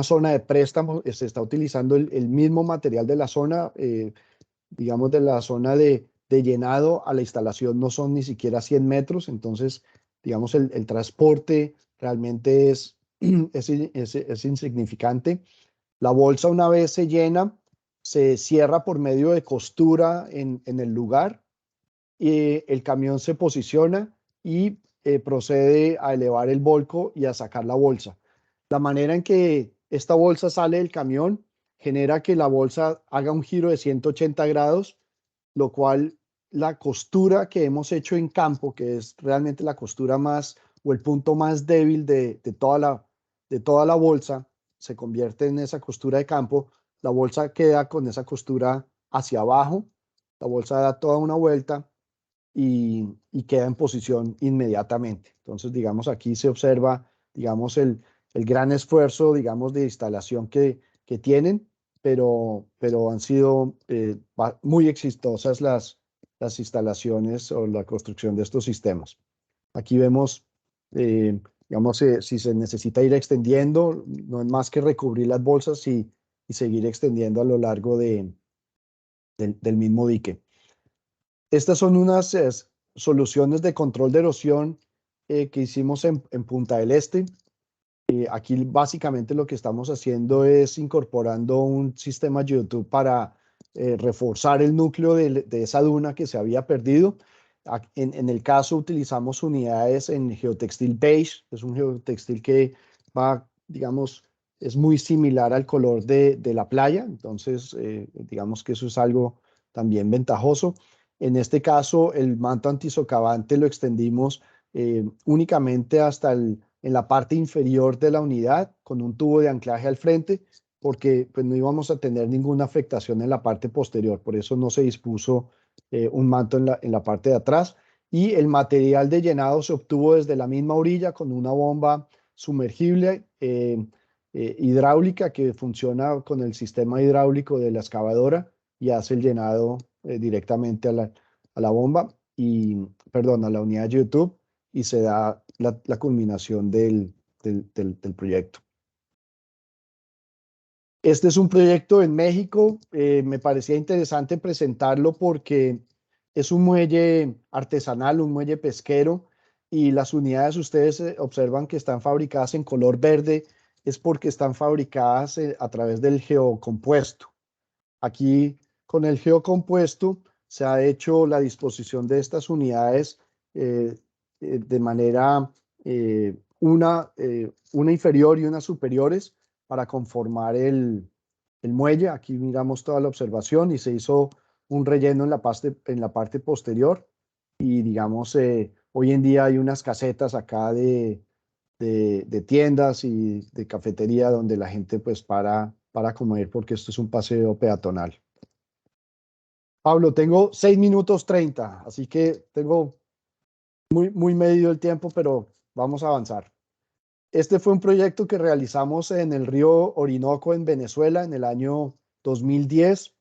zona de préstamo. Se está utilizando el mismo material de la zona, digamos, de la zona de llenado a la instalación no son ni siquiera 100 metros, entonces, digamos, el transporte realmente es insignificante. La bolsa una vez se llena, se cierra por medio de costura en el lugar, el camión se posiciona y procede a elevar el volco y a sacar la bolsa. La manera en que esta bolsa sale del camión genera que la bolsa haga un giro de 180 grados, lo cual la costura que hemos hecho en campo, que es realmente la costura más o el punto más débil de toda la bolsa, se convierte en esa costura de campo. La bolsa queda con esa costura hacia abajo, la bolsa da toda una vuelta y queda en posición inmediatamente. Entonces, digamos, aquí se observa, digamos, el gran esfuerzo, digamos, de instalación que tienen, pero han sido muy exitosas las instalaciones o la construcción de estos sistemas. Aquí vemos, digamos, si se necesita ir extendiendo, no es más que recubrir las bolsas y seguir extendiendo a lo largo del mismo dique. Estas son unas soluciones de control de erosión que hicimos en Punta del Este. Aquí básicamente lo que estamos haciendo es incorporando un sistema YouTube para reforzar el núcleo de esa duna que se había perdido. En el caso utilizamos unidades en geotextil beige, es un geotextil que va, digamos, es muy similar al color de la playa, entonces digamos que eso es algo también ventajoso. En este caso, el manto antisocavante lo extendimos únicamente hasta en la parte inferior de la unidad con un tubo de anclaje al frente, porque pues, no íbamos a tener ninguna afectación en la parte posterior. Por eso no se dispuso un manto en la parte de atrás. Y el material de llenado se obtuvo desde la misma orilla con una bomba sumergible hidráulica que funciona con el sistema hidráulico de la excavadora y hace el llenado directamente a la bomba y, perdón, a la unidad de YouTube y se da la culminación del proyecto. Este es un proyecto en México. Me parecía interesante presentarlo porque es un muelle artesanal, un muelle pesquero, y las unidades ustedes observan que están fabricadas en color verde, es porque están fabricadas a través del geocompuesto. Aquí con el geocompuesto se ha hecho la disposición de estas unidades de manera una inferior y una superiores para conformar el muelle. Aquí miramos toda la observación y se hizo un relleno en la parte posterior y digamos hoy en día hay unas casetas acá de tiendas y de cafetería donde la gente pues para comer porque esto es un paseo peatonal. Pablo, tengo 6 minutos 30, así que tengo muy medido el tiempo, pero vamos a avanzar. Este fue un proyecto que realizamos en el río Orinoco en Venezuela en el año 2010.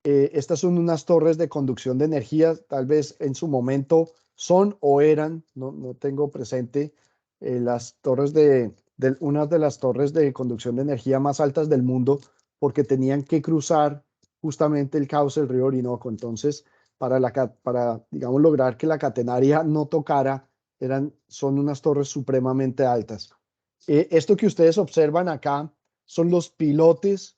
Estas son unas torres de conducción de energía, tal vez en su momento son o eran, no tengo presente, las torres una de las torres de conducción de energía más altas del mundo, porque tenían que cruzar justamente el cauce del río Orinoco. Entonces, para digamos, lograr que la catenaria no tocara, son unas torres supremamente altas. Esto que ustedes observan acá son los pilotes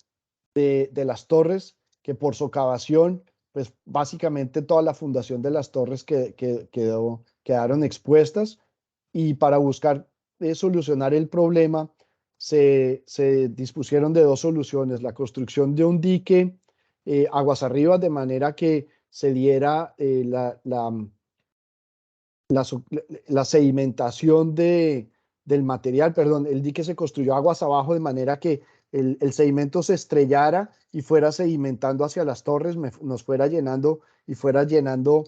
de las torres que por socavación, pues básicamente toda la fundación de las torres quedaron expuestas y para buscar solucionar el problema se dispusieron de dos soluciones, la construcción de un dique aguas arriba de manera que se diera la sedimentación del material, perdón, el dique se construyó aguas abajo de manera que el sedimento se estrellara y fuera sedimentando hacia las torres, nos fuera llenando y fuera llenando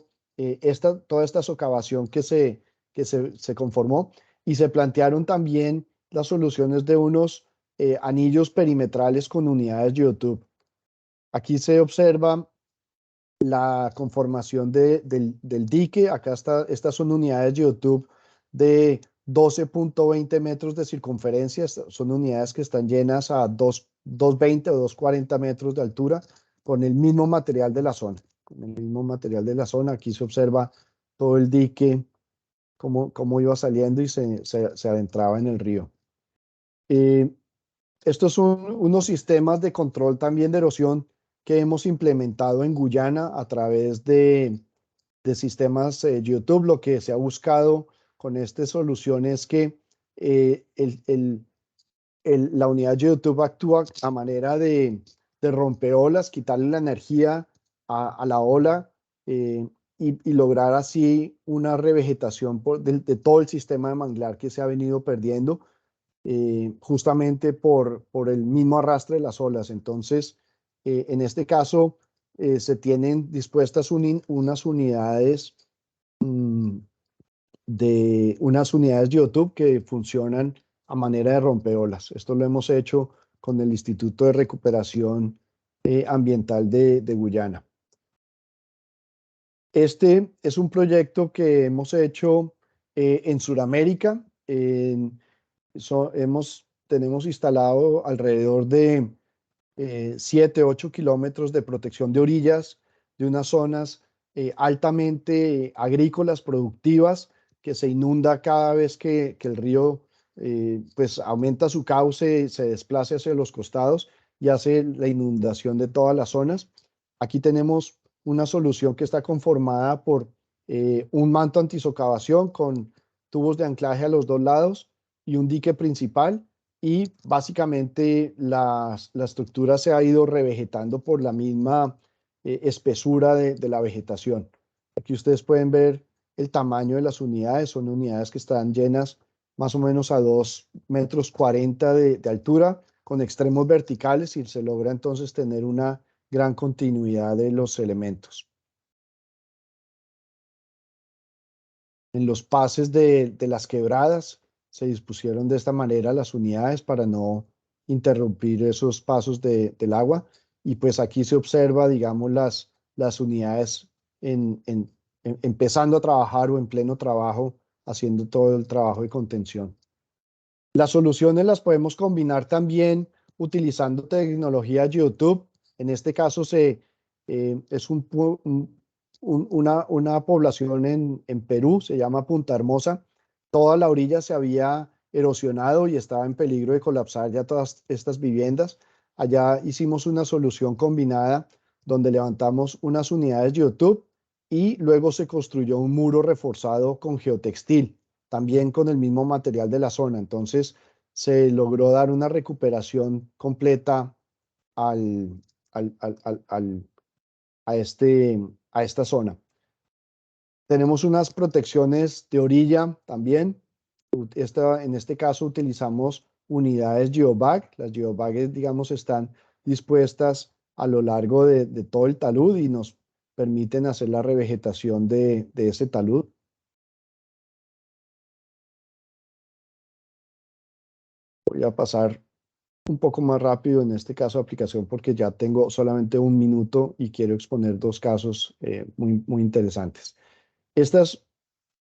toda esta socavación que se conformó. Y se plantearon también las soluciones de unos anillos perimetrales con unidades YouTube. Aquí se observa la conformación del dique. Acá estas son unidades de YouTube de 12.20 metros de circunferencia. Son unidades que están llenas a 220 o 240 metros de altura con el mismo material de la zona. Con el mismo material de la zona, aquí se observa todo el dique, cómo iba saliendo y se adentraba en el río. Estos son unos sistemas de control también de erosión que hemos implementado en Guyana a través de sistemas YouTube. Lo que se ha buscado con esta solución es que la unidad YouTube actúa a manera de rompeolas, quitarle la energía a la ola y lograr así una revegetación de todo el sistema de manglar que se ha venido perdiendo justamente por el mismo arrastre de las olas. Entonces, en este caso, se tienen dispuestas unas unidades unas unidades YouTube que funcionan a manera de rompeolas. Esto lo hemos hecho con el Instituto de Recuperación Ambiental de Guyana. Este es un proyecto que hemos hecho en Sudamérica. Tenemos instalado alrededor de 7, 8 kilómetros de protección de orillas de unas zonas altamente agrícolas, productivas, que se inunda cada vez que el río pues aumenta su cauce, se desplaza hacia los costados y hace la inundación de todas las zonas. Aquí tenemos una solución que está conformada por un manto antisocavación con tubos de anclaje a los dos lados y un dique principal, y básicamente la estructura se ha ido revegetando por la misma espesura de la vegetación. Aquí ustedes pueden ver el tamaño de las unidades. Son unidades que están llenas más o menos a 2,40 metros de altura, con extremos verticales, y se logra entonces tener una gran continuidad de los elementos. En los pases de las quebradas se dispusieron de esta manera las unidades para no interrumpir esos pasos del agua, y pues aquí se observa, digamos, las unidades empezando a trabajar o en pleno trabajo, haciendo todo el trabajo de contención. Las soluciones las podemos combinar también utilizando tecnología YouTube. En este caso es una población en Perú, se llama Punta Hermosa. Toda la orilla se había erosionado y estaba en peligro de colapsar ya todas estas viviendas. Allá hicimos una solución combinada donde levantamos unas unidades YouTube y luego se construyó un muro reforzado con geotextil, también con el mismo material de la zona. Entonces se logró dar una recuperación completa al, al, al, al, al- a esta zona. Tenemos unas protecciones de orilla también. En este caso utilizamos unidades geobag. Las geobags, digamos, están dispuestas a lo largo de todo el talud y nos permiten hacer la revegetación de ese talud. Voy a pasar un poco más rápido en este caso de aplicación porque ya tengo solamente un minuto y quiero exponer dos casos muy interesantes. Este es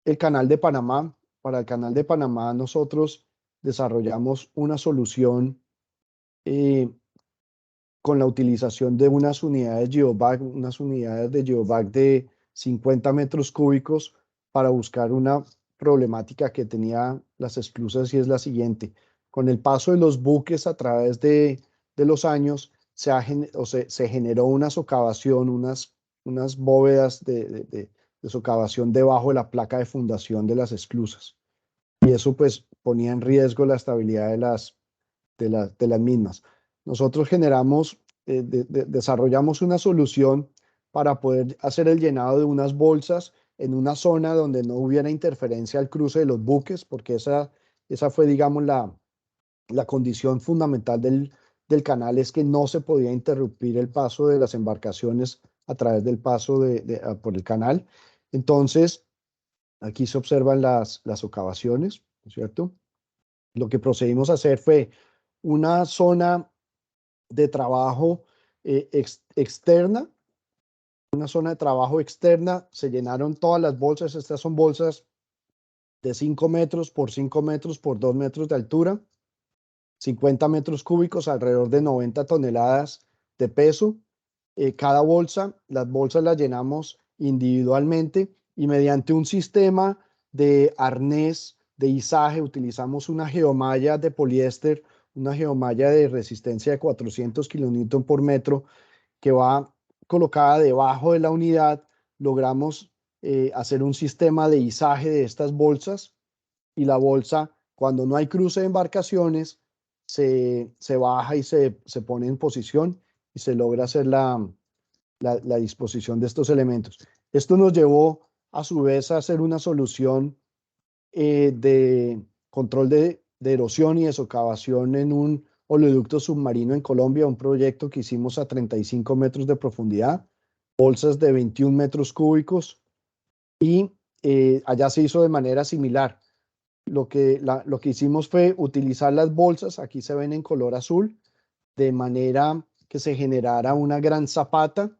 el canal de Panamá. Para el canal de Panamá nosotros desarrollamos una solución eh, con la utilización de unas unidades geobag, unas unidades de geobag de 50 metros cúbicos para buscar una problemática que tenía las esclusas, y es la siguiente. Con el paso de los buques a través de los años, se generó una socavación, unas bóvedas de socavación debajo de la placa de fundación de las esclusas. Y eso pues ponía en riesgo la estabilidad de las mismas. Nosotros desarrollamos una solución para poder hacer el llenado de unas bolsas en una zona donde no hubiera interferencia al cruce de los buques, porque esa fue, digamos, la condición fundamental del canal, es que no se podía interrumpir el paso de las embarcaciones a través del paso por el canal. Entonces, aquí se observan las socavaciones, ¿no es cierto? Lo que procedimos a hacer fue una zona de trabajo externa, una zona de trabajo externa. Se llenaron todas las bolsas. Estas son bolsas de 5 metros por 5 metros por 2 metros de altura, 50 metros cúbicos, alrededor de 90 toneladas de peso. cada bolsa. Las bolsas las llenamos individualmente y mediante un sistema de arnés de izaje utilizamos una geomalla de poliéster, una geomalla de resistencia de 400 kilonewton por metro que va colocada debajo de la unidad. Logramos hacer un sistema de izaje de estas bolsas y la bolsa, cuando no hay cruce de embarcaciones, se baja y se pone en posición y se logra hacer la disposición de estos elementos. Esto nos llevó a su vez a hacer una solución de control de erosión y de socavación en un oleoducto submarino en Colombia, un proyecto que hicimos a 35 metros de profundidad, bolsas de 21 metros cúbicos y allá se hizo de manera similar. Lo que hicimos fue utilizar las bolsas, aquí se ven en color azul, de manera que se generara una gran zapata.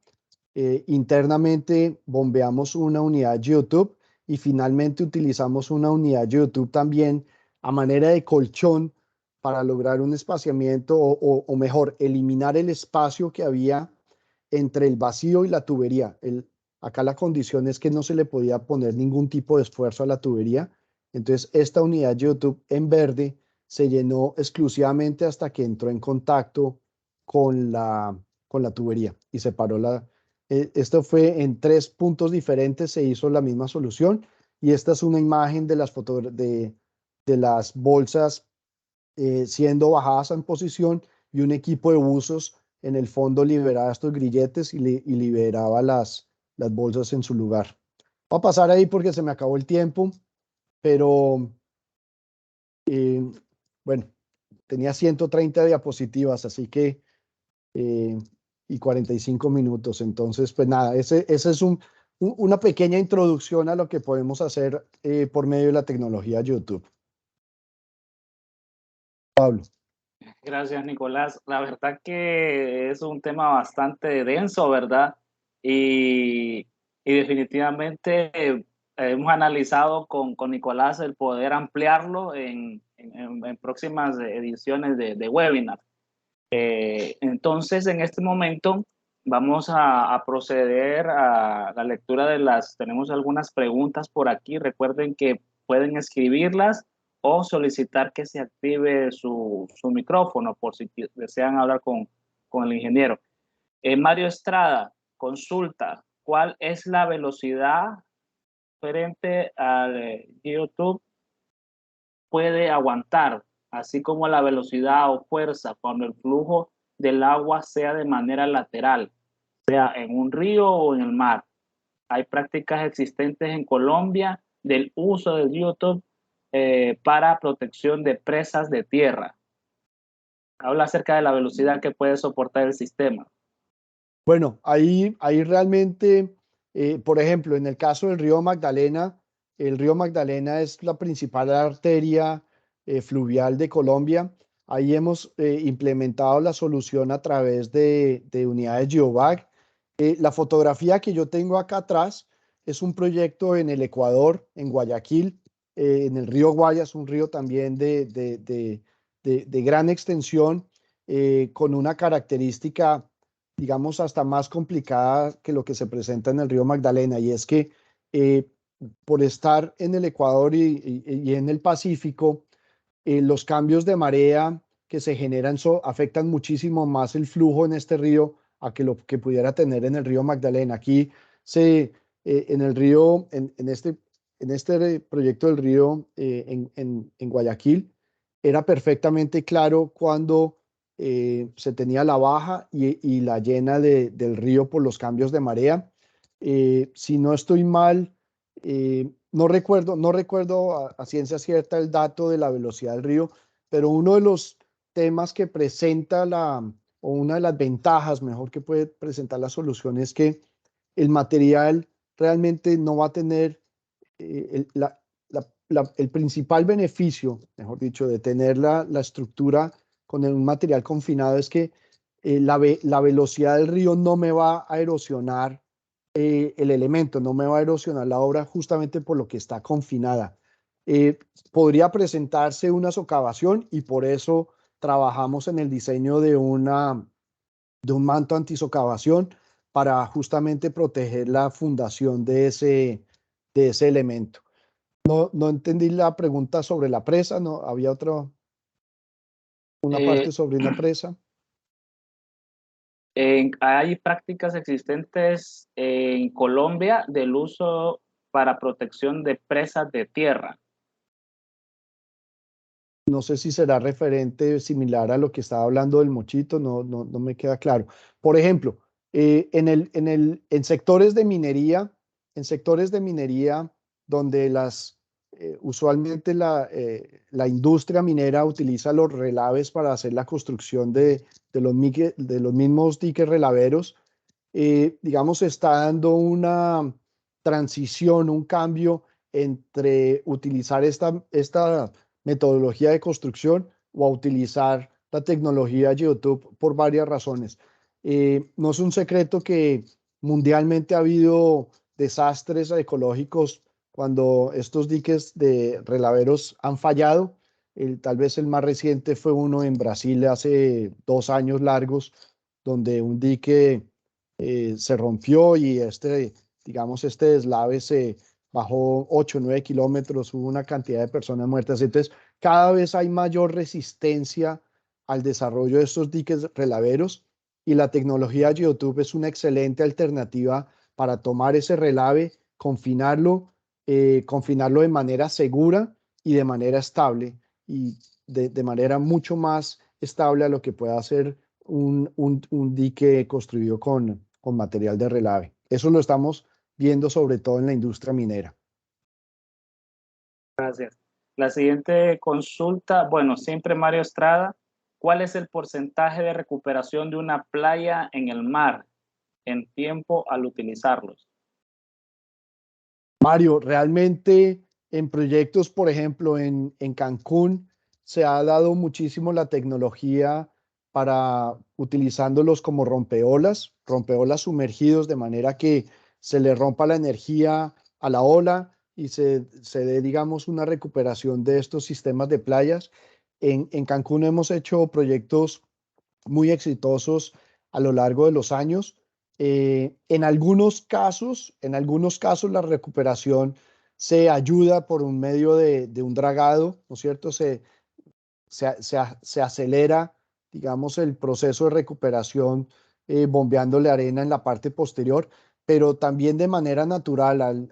Internamente bombeamos una unidad YouTube y finalmente utilizamos una unidad YouTube también a manera de colchón para lograr un espaciamiento o mejor, eliminar el espacio que había entre el vacío y la tubería. Acá la condición es que no se le podía poner ningún tipo de esfuerzo a la tubería. Entonces, esta unidad YouTube en verde se llenó exclusivamente hasta que entró en contacto con la tubería y se paró esto fue en 3 puntos diferentes, se hizo la misma solución y esta es una imagen de de las bolsas siendo bajadas en posición y un equipo de buzos en el fondo liberaba estos grilletes y liberaba las bolsas en su lugar. Voy a pasar ahí porque se me acabó el tiempo, pero eh, bueno, tenía 130 diapositivas, así que eh, y 45 minutos. Entonces, pues nada, ese es una pequeña introducción a lo que podemos hacer por medio de la tecnología YouTube. Pablo. Gracias, Nicolás. La verdad que es un tema bastante denso, ¿verdad? Y definitivamente hemos analizado con Nicolás el poder ampliarlo en próximas ediciones de webinar. Entonces, en este momento vamos a proceder a la lectura tenemos algunas preguntas por aquí. Recuerden que pueden escribirlas o solicitar que se active su micrófono por si desean hablar con el ingeniero. Mario Estrada, consulta, ¿cuál es la velocidad frente al YouTube puede aguantar, así como la velocidad o fuerza cuando el flujo del agua sea de manera lateral, sea en un río o en el mar? Hay prácticas existentes en Colombia del uso del YouTube para protección de presas de tierra. Habla acerca de la velocidad que puede soportar el sistema. Bueno, ahí realmente, por ejemplo, en el caso del río Magdalena, el río Magdalena es la principal arteria fluvial de Colombia. Ahí hemos implementado la solución a través de unidades GeoBag. La fotografía que yo tengo acá atrás es un proyecto en el Ecuador, en Guayaquil, en el río Guayas, un río también de gran extensión, con una característica digamos, hasta más complicada que lo que se presenta en el río Magdalena, y es que eh, por estar en el Ecuador y en el Pacífico, los cambios de marea que se generan afectan muchísimo más el flujo en este río a que lo que pudiera tener en el río Magdalena. Aquí en el río, en este proyecto del río en Guayaquil, era perfectamente claro cuando se tenía la baja y la llena del río por los cambios de marea. Si no estoy mal, no recuerdo a ciencia cierta el dato de la velocidad del río, pero uno de los temas que presenta o una de las ventajas, mejor que puede presentar la solución, es que el material realmente no va a tener el principal beneficio, mejor dicho, de tener la estructura con un material confinado es que la velocidad del río no me va a erosionar el elemento, no me va a erosionar la obra justamente por lo que está confinada. Podría presentarse una socavación y por eso trabajamos en el diseño de un manto antisocavación para justamente proteger la fundación de ese elemento. No entendí la pregunta sobre la presa, no, había una Eh, parte sobre una presa. Hay prácticas existentes en Colombia del uso para protección de presas de tierra. No sé si será referente similar a lo que estaba hablando del mochito, no me queda claro. Por ejemplo, en sectores de minería, donde usualmente la industria minera utiliza los relaves para hacer la construcción de los mismos diques relaveros, digamos, se está dando una transición, un cambio entre utilizar esta metodología de construcción o a utilizar la tecnología YouTube por varias razones. No es un secreto que mundialmente ha habido desastres ecológicos cuando estos diques de relaveros han fallado. Tal vez el más reciente fue uno en Brasil hace 2 años largos, donde un dique se rompió y digamos, este deslave se bajó 8 o 9 kilómetros, hubo una cantidad de personas muertas. Entonces, cada vez hay mayor resistencia al desarrollo de estos diques relaveros y la tecnología YouTube es una excelente alternativa para tomar ese relave, confinarlo de manera segura y de manera estable y de manera mucho más estable a lo que pueda hacer un dique construido con material de relave. Eso lo estamos viendo sobre todo en la industria minera. Gracias. La siguiente consulta, bueno, siempre Mario Estrada, ¿cuál es el porcentaje de recuperación de una playa en el mar en tiempo al utilizarlos? Mario, realmente en proyectos, por ejemplo, en Cancún, se ha dado muchísimo la tecnología para utilizándolos como rompeolas sumergidos, de manera que se le rompa la energía a la ola y se dé, digamos, una recuperación de estos sistemas de playas. En Cancún hemos hecho proyectos muy exitosos a lo largo de los años. En algunos casos la recuperación se ayuda por un medio de un dragado, ¿no es cierto? Se acelera, digamos, el proceso de recuperación bombeándole arena en la parte posterior, pero también de manera natural,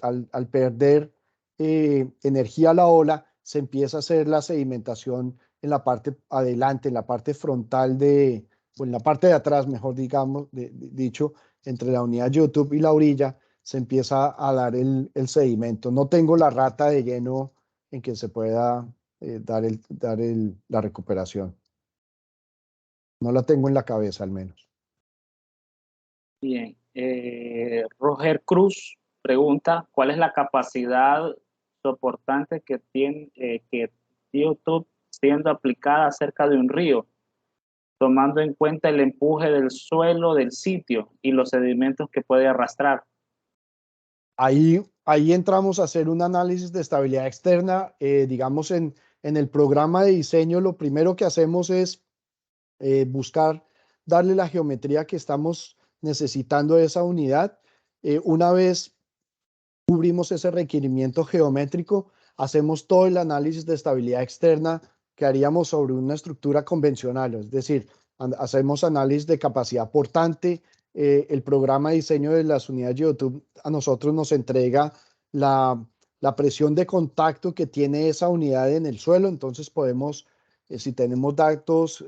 al perder energía a la ola, se empieza a hacer la sedimentación en la parte adelante, en la parte frontal o en la parte de atrás, mejor digamos, dicho, entre la unidad YouTube y la orilla, se empieza a dar el sedimento. No tengo la rata de lleno en que se pueda la recuperación. No la tengo en la cabeza al menos. Bien. Roger Cruz pregunta, ¿cuál es la capacidad soportante que tiene que YouTube siendo aplicada cerca de un río, tomando en cuenta el empuje del suelo del sitio y los sedimentos que puede arrastrar? Ahí entramos a hacer un análisis de estabilidad externa. Digamos, en el programa de diseño, lo primero que hacemos es buscar darle la geometría que estamos necesitando de esa unidad. Una vez cubrimos ese requerimiento geométrico, hacemos todo el análisis de estabilidad externa que haríamos sobre una estructura convencional, es decir, hacemos análisis de capacidad portante. El programa de diseño de las unidades YouTube a nosotros nos entrega la presión de contacto que tiene esa unidad en el suelo, entonces podemos, si tenemos datos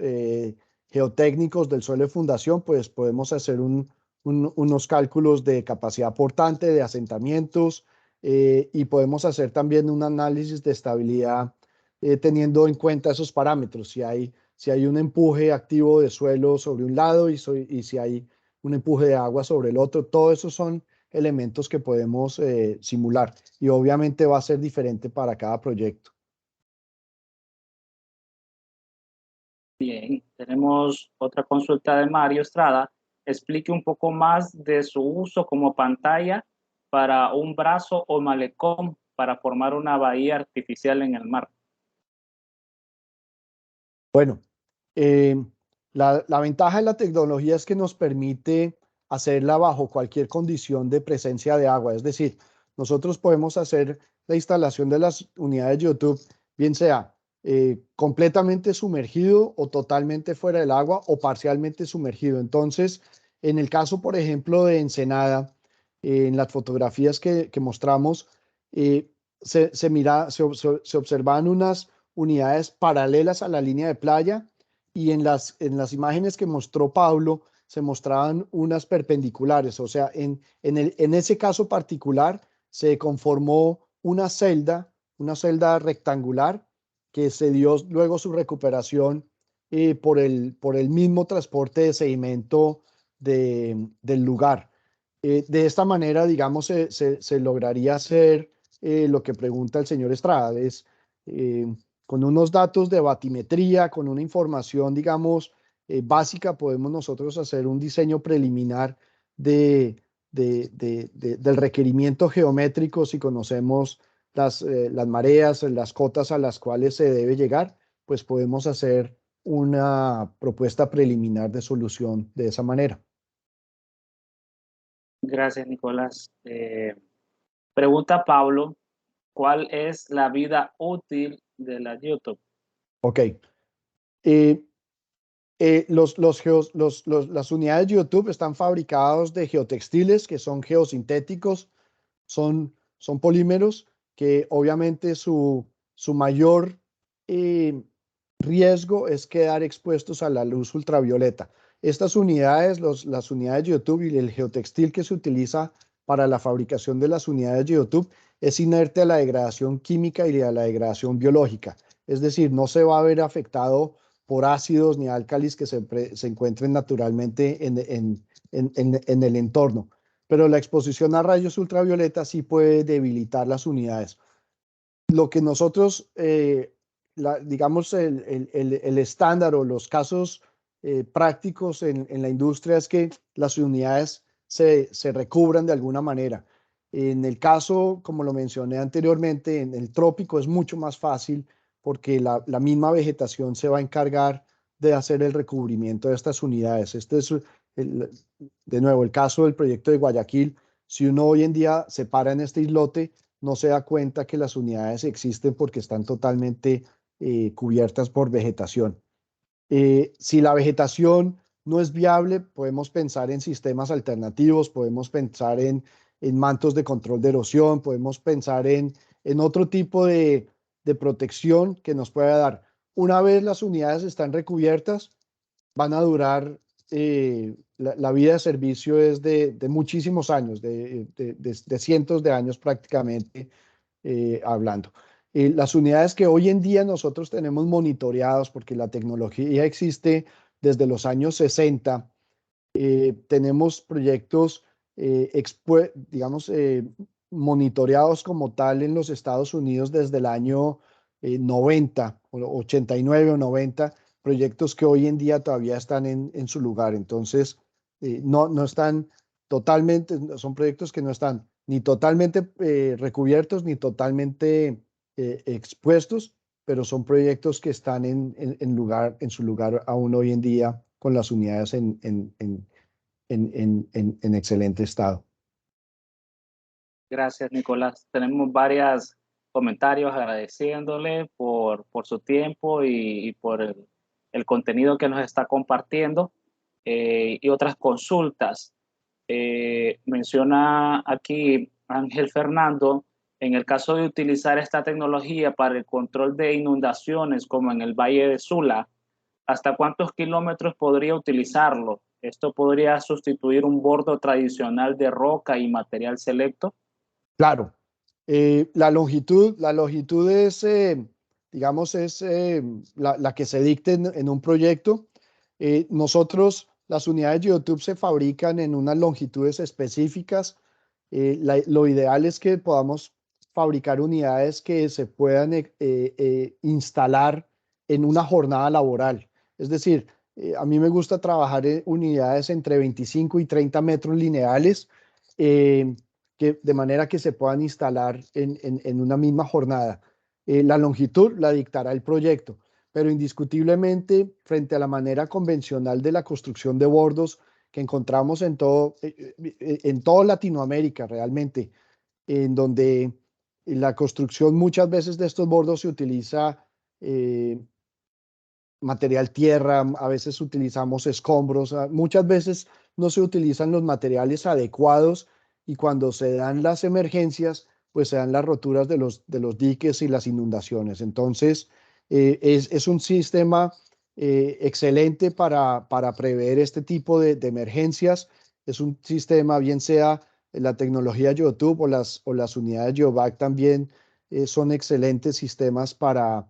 geotécnicos del suelo de fundación, pues podemos hacer unos cálculos de capacidad portante, de asentamientos, y podemos hacer también un análisis de estabilidad teniendo en cuenta esos parámetros, si hay un empuje activo de suelo sobre un lado y si hay un empuje de agua sobre el otro. Todos esos son elementos que podemos simular y obviamente va a ser diferente para cada proyecto. Bien, tenemos otra consulta de Mario Estrada. Explique un poco más de su uso como pantalla para un brazo o malecón para formar una bahía artificial en el mar. Bueno, la ventaja de la tecnología es que nos permite hacerla bajo cualquier condición de presencia de agua. Es decir, nosotros podemos hacer la instalación de las unidades YouTube, bien sea completamente sumergido o totalmente fuera del agua o parcialmente sumergido. Entonces, en el caso, por ejemplo, de Ensenada, en las fotografías que mostramos, se observaban unas unidades paralelas a la línea de playa y en las imágenes que mostró Pablo se mostraban unas perpendiculares. O sea, en ese caso particular se conformó una celda rectangular que se dio luego su recuperación por el mismo transporte de sedimento del lugar. De esta manera, digamos, se lograría hacer lo que pregunta el señor Estrada, es eh, con unos datos de batimetría, con una información, digamos, básica, podemos nosotros hacer un diseño preliminar del requerimiento geométrico si conocemos las mareas, las cotas a las cuales se debe llegar, pues podemos hacer una propuesta preliminar de solución de esa manera. Gracias, Nicolás. Pregunta Pablo, ¿cuál es la vida útil de la YouTube? Ok. Eh, las unidades YouTube están fabricadas de geotextiles que son geosintéticos, son polímeros que obviamente su mayor eh, riesgo es quedar expuestos a la luz ultravioleta. Estas unidades, las unidades YouTube y el geotextil que se utiliza para la fabricación de las unidades YouTube es inerte a la degradación química y a la degradación biológica. Es decir, no se va a ver afectado por ácidos ni álcalis que se encuentren naturalmente en el entorno. Pero la exposición a rayos ultravioleta sí puede debilitar las unidades. Lo que nosotros, digamos, el estándar o los casos prácticos en la industria es que las unidades se recubran de alguna manera. En el caso, como lo mencioné anteriormente, en el trópico es mucho más fácil porque la misma vegetación se va a encargar de hacer el recubrimiento de estas unidades. Este es, de nuevo, el caso del proyecto de Guayaquil. Si uno hoy en día se para en este islote, no se da cuenta que las unidades existen porque están totalmente cubiertas por vegetación. Si la vegetación no es viable, podemos pensar en sistemas alternativos, podemos pensar en mantos de control de erosión, podemos pensar en otro tipo de protección que nos pueda dar. Una vez las unidades están recubiertas, van a durar, la vida de servicio es de muchísimos años, de cientos de años prácticamente hablando. Las unidades que hoy en día nosotros tenemos monitoreados, porque la tecnología existe desde los años 60, tenemos proyectos, digamos, monitoreados como tal en los Estados Unidos desde el año 90, o 89 o 90, proyectos que hoy en día todavía están en su lugar. Entonces, no están totalmente, son proyectos que no están ni totalmente recubiertos ni totalmente expuestos, pero son proyectos que están en su lugar aún hoy en día con las unidades en excelente estado. Gracias, Nicolás. Tenemos varios comentarios agradeciéndole por su tiempo y por el contenido que nos está compartiendo y otras consultas. Menciona aquí Ángel Fernando, en el caso de utilizar esta tecnología para el control de inundaciones como en el Valle de Sula, ¿hasta cuántos kilómetros podría utilizarlo? ¿Esto podría sustituir un bordo tradicional de roca y material selecto? Claro, la longitud es, digamos, es la que se dicte en un proyecto. Nosotros, las unidades de YouTube se fabrican en unas longitudes específicas. Lo ideal es que podamos fabricar unidades que se puedan instalar en una jornada laboral. Es decir, a mí me gusta trabajar en unidades entre 25 y 30 metros lineales. eh, de manera que se puedan instalar en una misma jornada. La longitud la dictará el proyecto, pero indiscutiblemente frente a la manera convencional de la construcción de bordos, que encontramos en toda Latinoamérica realmente, en donde la construcción muchas veces de estos bordos se utiliza material tierra, a veces utilizamos escombros, muchas veces no se utilizan los materiales adecuados y cuando se dan las emergencias, pues se dan las roturas de los diques y las inundaciones. Entonces, es un sistema excelente para prever este tipo de emergencias. Es un sistema, bien sea la tecnología YouTube o las unidades Geovac también, son excelentes sistemas para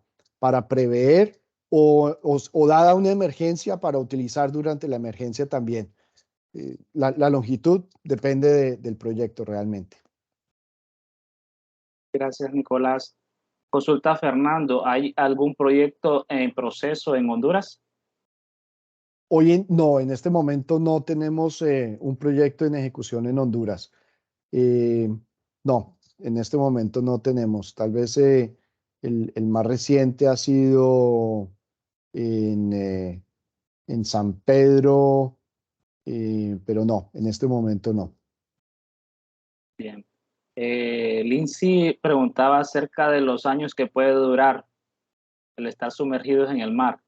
prever o dada una emergencia para utilizar durante la emergencia también. La longitud depende del proyecto realmente. Gracias, Nicolás. Consulta a Fernando, ¿hay algún proyecto en proceso en Honduras? No, en este momento no tenemos un proyecto en ejecución en Honduras. Eh, no, en este momento no tenemos. Tal vez el más reciente ha sido en San Pedro, pero no, en este momento no. Bien. Lindsay preguntaba acerca de los años que puede durar el estar sumergidos en el mar.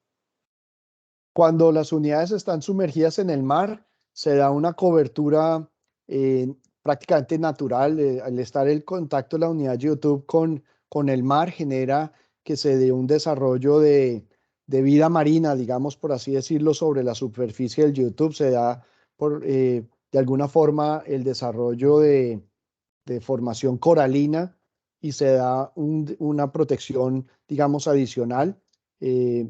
Cuando las unidades están sumergidas en el mar, se da una cobertura prácticamente natural. Al estar el contacto de la unidad YouTube con el mar genera que se dé un desarrollo de vida marina, digamos por así decirlo, sobre la superficie del YouTube. Se da de alguna forma el desarrollo de formación coralina y se da una protección, digamos, adicional. Eh,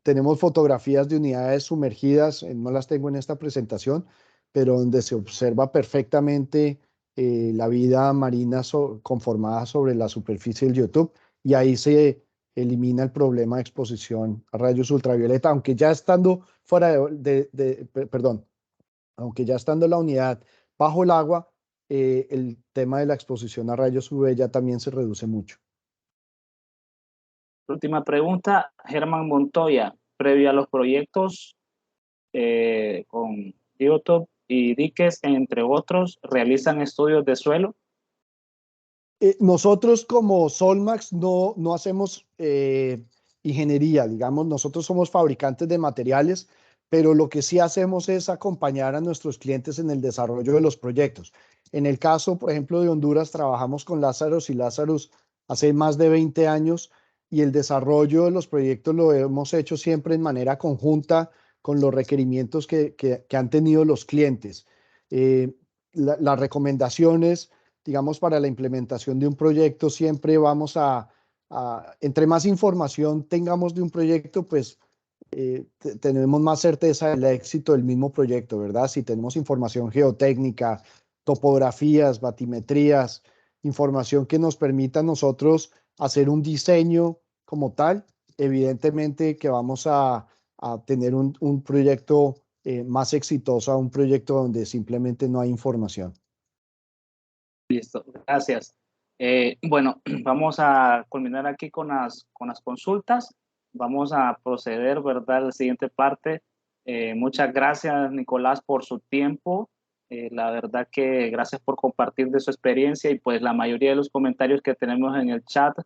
Tenemos fotografías de unidades sumergidas, no las tengo en esta presentación, pero donde se observa perfectamente la vida marina conformada sobre la superficie del YouTube y ahí se elimina el problema de exposición a rayos ultravioleta, aunque ya estando fuera perdón, aunque ya estando la unidad bajo el agua, el tema de la exposición a rayos UV ya también se reduce mucho. Última pregunta, Germán Montoya, previo a los proyectos con YouTube y diques, entre otros, realizan estudios de suelo. Nosotros como Solmax no hacemos ingeniería, digamos, nosotros somos fabricantes de materiales, pero lo que sí hacemos es acompañar a nuestros clientes en el desarrollo de los proyectos. En el caso, por ejemplo, de Honduras, trabajamos con Lazarus y Lazarus hace más de 20 años y el desarrollo de los proyectos lo hemos hecho siempre en manera conjunta con los requerimientos que han tenido los clientes. Eh, las recomendaciones digamos, para la implementación de un proyecto, siempre vamos entre más información tengamos de un proyecto, pues tenemos más certeza del éxito del mismo proyecto, ¿verdad? Si tenemos información geotécnica, topografías, batimetrías, información que nos permita a nosotros hacer un diseño como tal, evidentemente que vamos a tener un proyecto más exitoso a un proyecto donde simplemente no hay información. Listo, gracias. Bueno, vamos a culminar aquí con las consultas. Vamos a proceder, ¿verdad?, a la siguiente parte. Muchas gracias, Nicolás, por su tiempo. La verdad que gracias por compartir de su experiencia y pues la mayoría de los comentarios que tenemos en el chat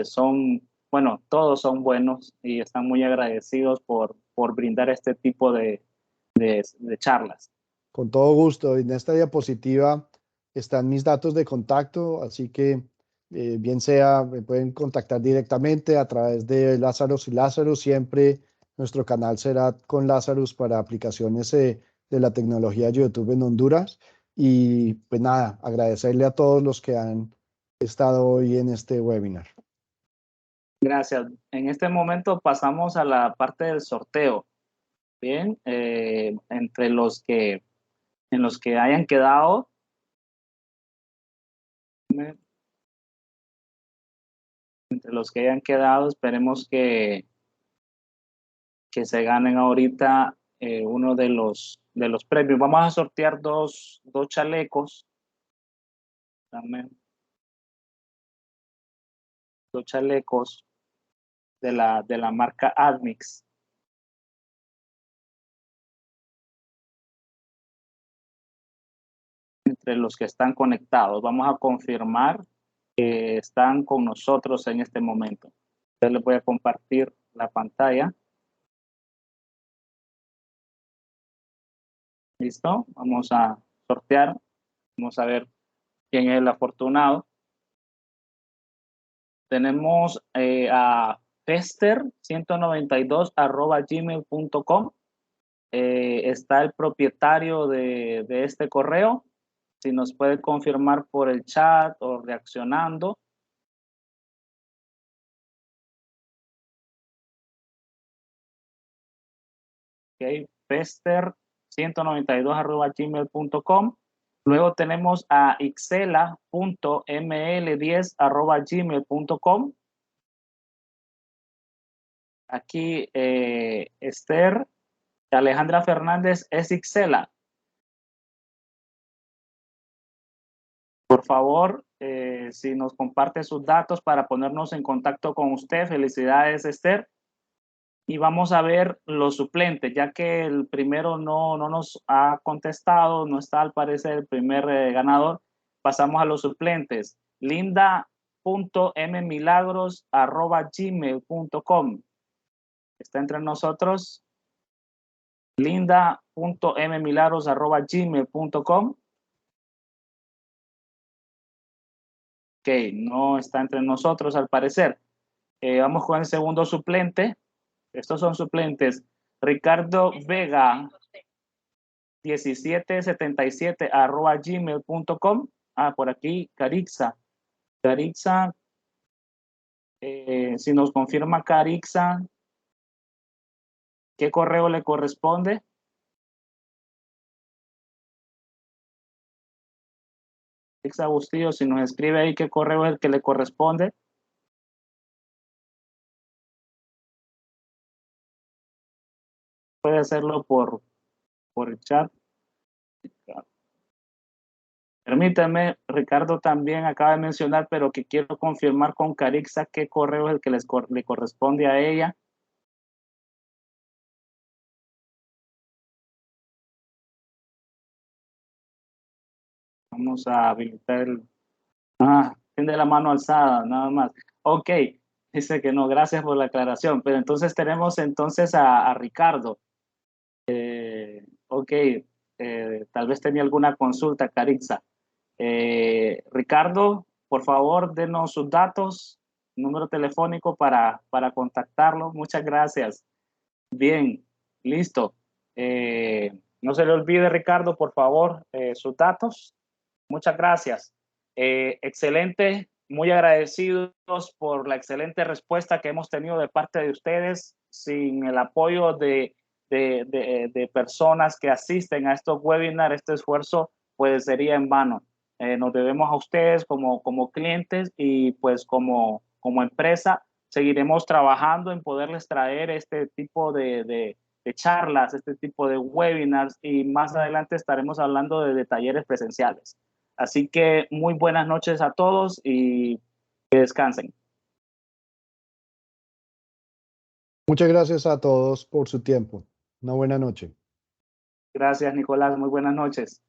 son, bueno, todos son buenos y están muy agradecidos por brindar este tipo de charlas. Con todo gusto. En esta diapositiva están mis datos de contacto, así que bien sea, me pueden contactar directamente a través de Lazarus y Lazarus. Siempre nuestro canal será con Lazarus para aplicaciones de la tecnología YouTube en Honduras. Y pues nada, agradecerle a todos los que han estado hoy en este webinar. Gracias. En este momento pasamos a la parte del sorteo. Bien, en los que hayan quedado, entre los que hayan quedado, esperemos que se ganen ahorita uno de los premios. Vamos a sortear dos chalecos. Dame, dos chalecos de la marca Admix. entre los que están conectados. Vamos a confirmar que están con nosotros en este momento. Entonces les voy a compartir la pantalla. ¿Listo? Vamos a sortear. Vamos a ver quién es el afortunado. Tenemos a fester192@gmail.com. Está el propietario de este correo. Si nos puede confirmar por el chat o reaccionando. Ok, fester192@gmail.com. Luego tenemos a ixela.ml10@gmail.com. Aquí Esther Alejandra Fernández es Ixela. Por favor, si nos comparte sus datos para ponernos en contacto con usted. Felicidades, Esther. Y vamos a ver los suplentes, ya que el primero no nos ha contestado, no está al parecer el primer ganador. Pasamos a los suplentes. linda.mmilagros@gmail.com. Está entre nosotros. linda.mmilagros@gmail.com. Ok, no está entre nosotros al parecer. Vamos con el segundo suplente. Estos son suplentes. Ricardo Vega 1777@gmail.com. Por aquí Carixa. Carixa, si nos confirma Carixa, ¿qué correo le corresponde? Carixa Bustillo, si nos escribe ahí qué correo es el que le corresponde. Puede hacerlo por el chat. Permítame, Ricardo también acaba de mencionar, pero que quiero confirmar con Carixa qué correo es el que le corresponde a ella. Vamos a habilitar el... tiene la mano alzada, nada más. Ok, dice que no, gracias por la aclaración. Pero entonces tenemos entonces a Ricardo. Ok, tal vez tenía alguna consulta, Carixa. Ricardo, por favor, denos sus datos, número telefónico para contactarlo. Muchas gracias. Bien, listo. No se le olvide, Ricardo, por favor, sus datos. Muchas gracias. Excelente, muy agradecidos por la excelente respuesta que hemos tenido de parte de ustedes. Sin el apoyo de personas que asisten a estos webinars, este esfuerzo pues sería en vano. Nos debemos a ustedes como clientes y pues como empresa seguiremos trabajando en poderles traer este tipo de charlas, este tipo de webinars, y más adelante estaremos hablando de talleres presenciales. Así que muy buenas noches a todos y que descansen. Muchas gracias a todos por su tiempo. Una buena noche. Gracias, Nicolás. Muy buenas noches.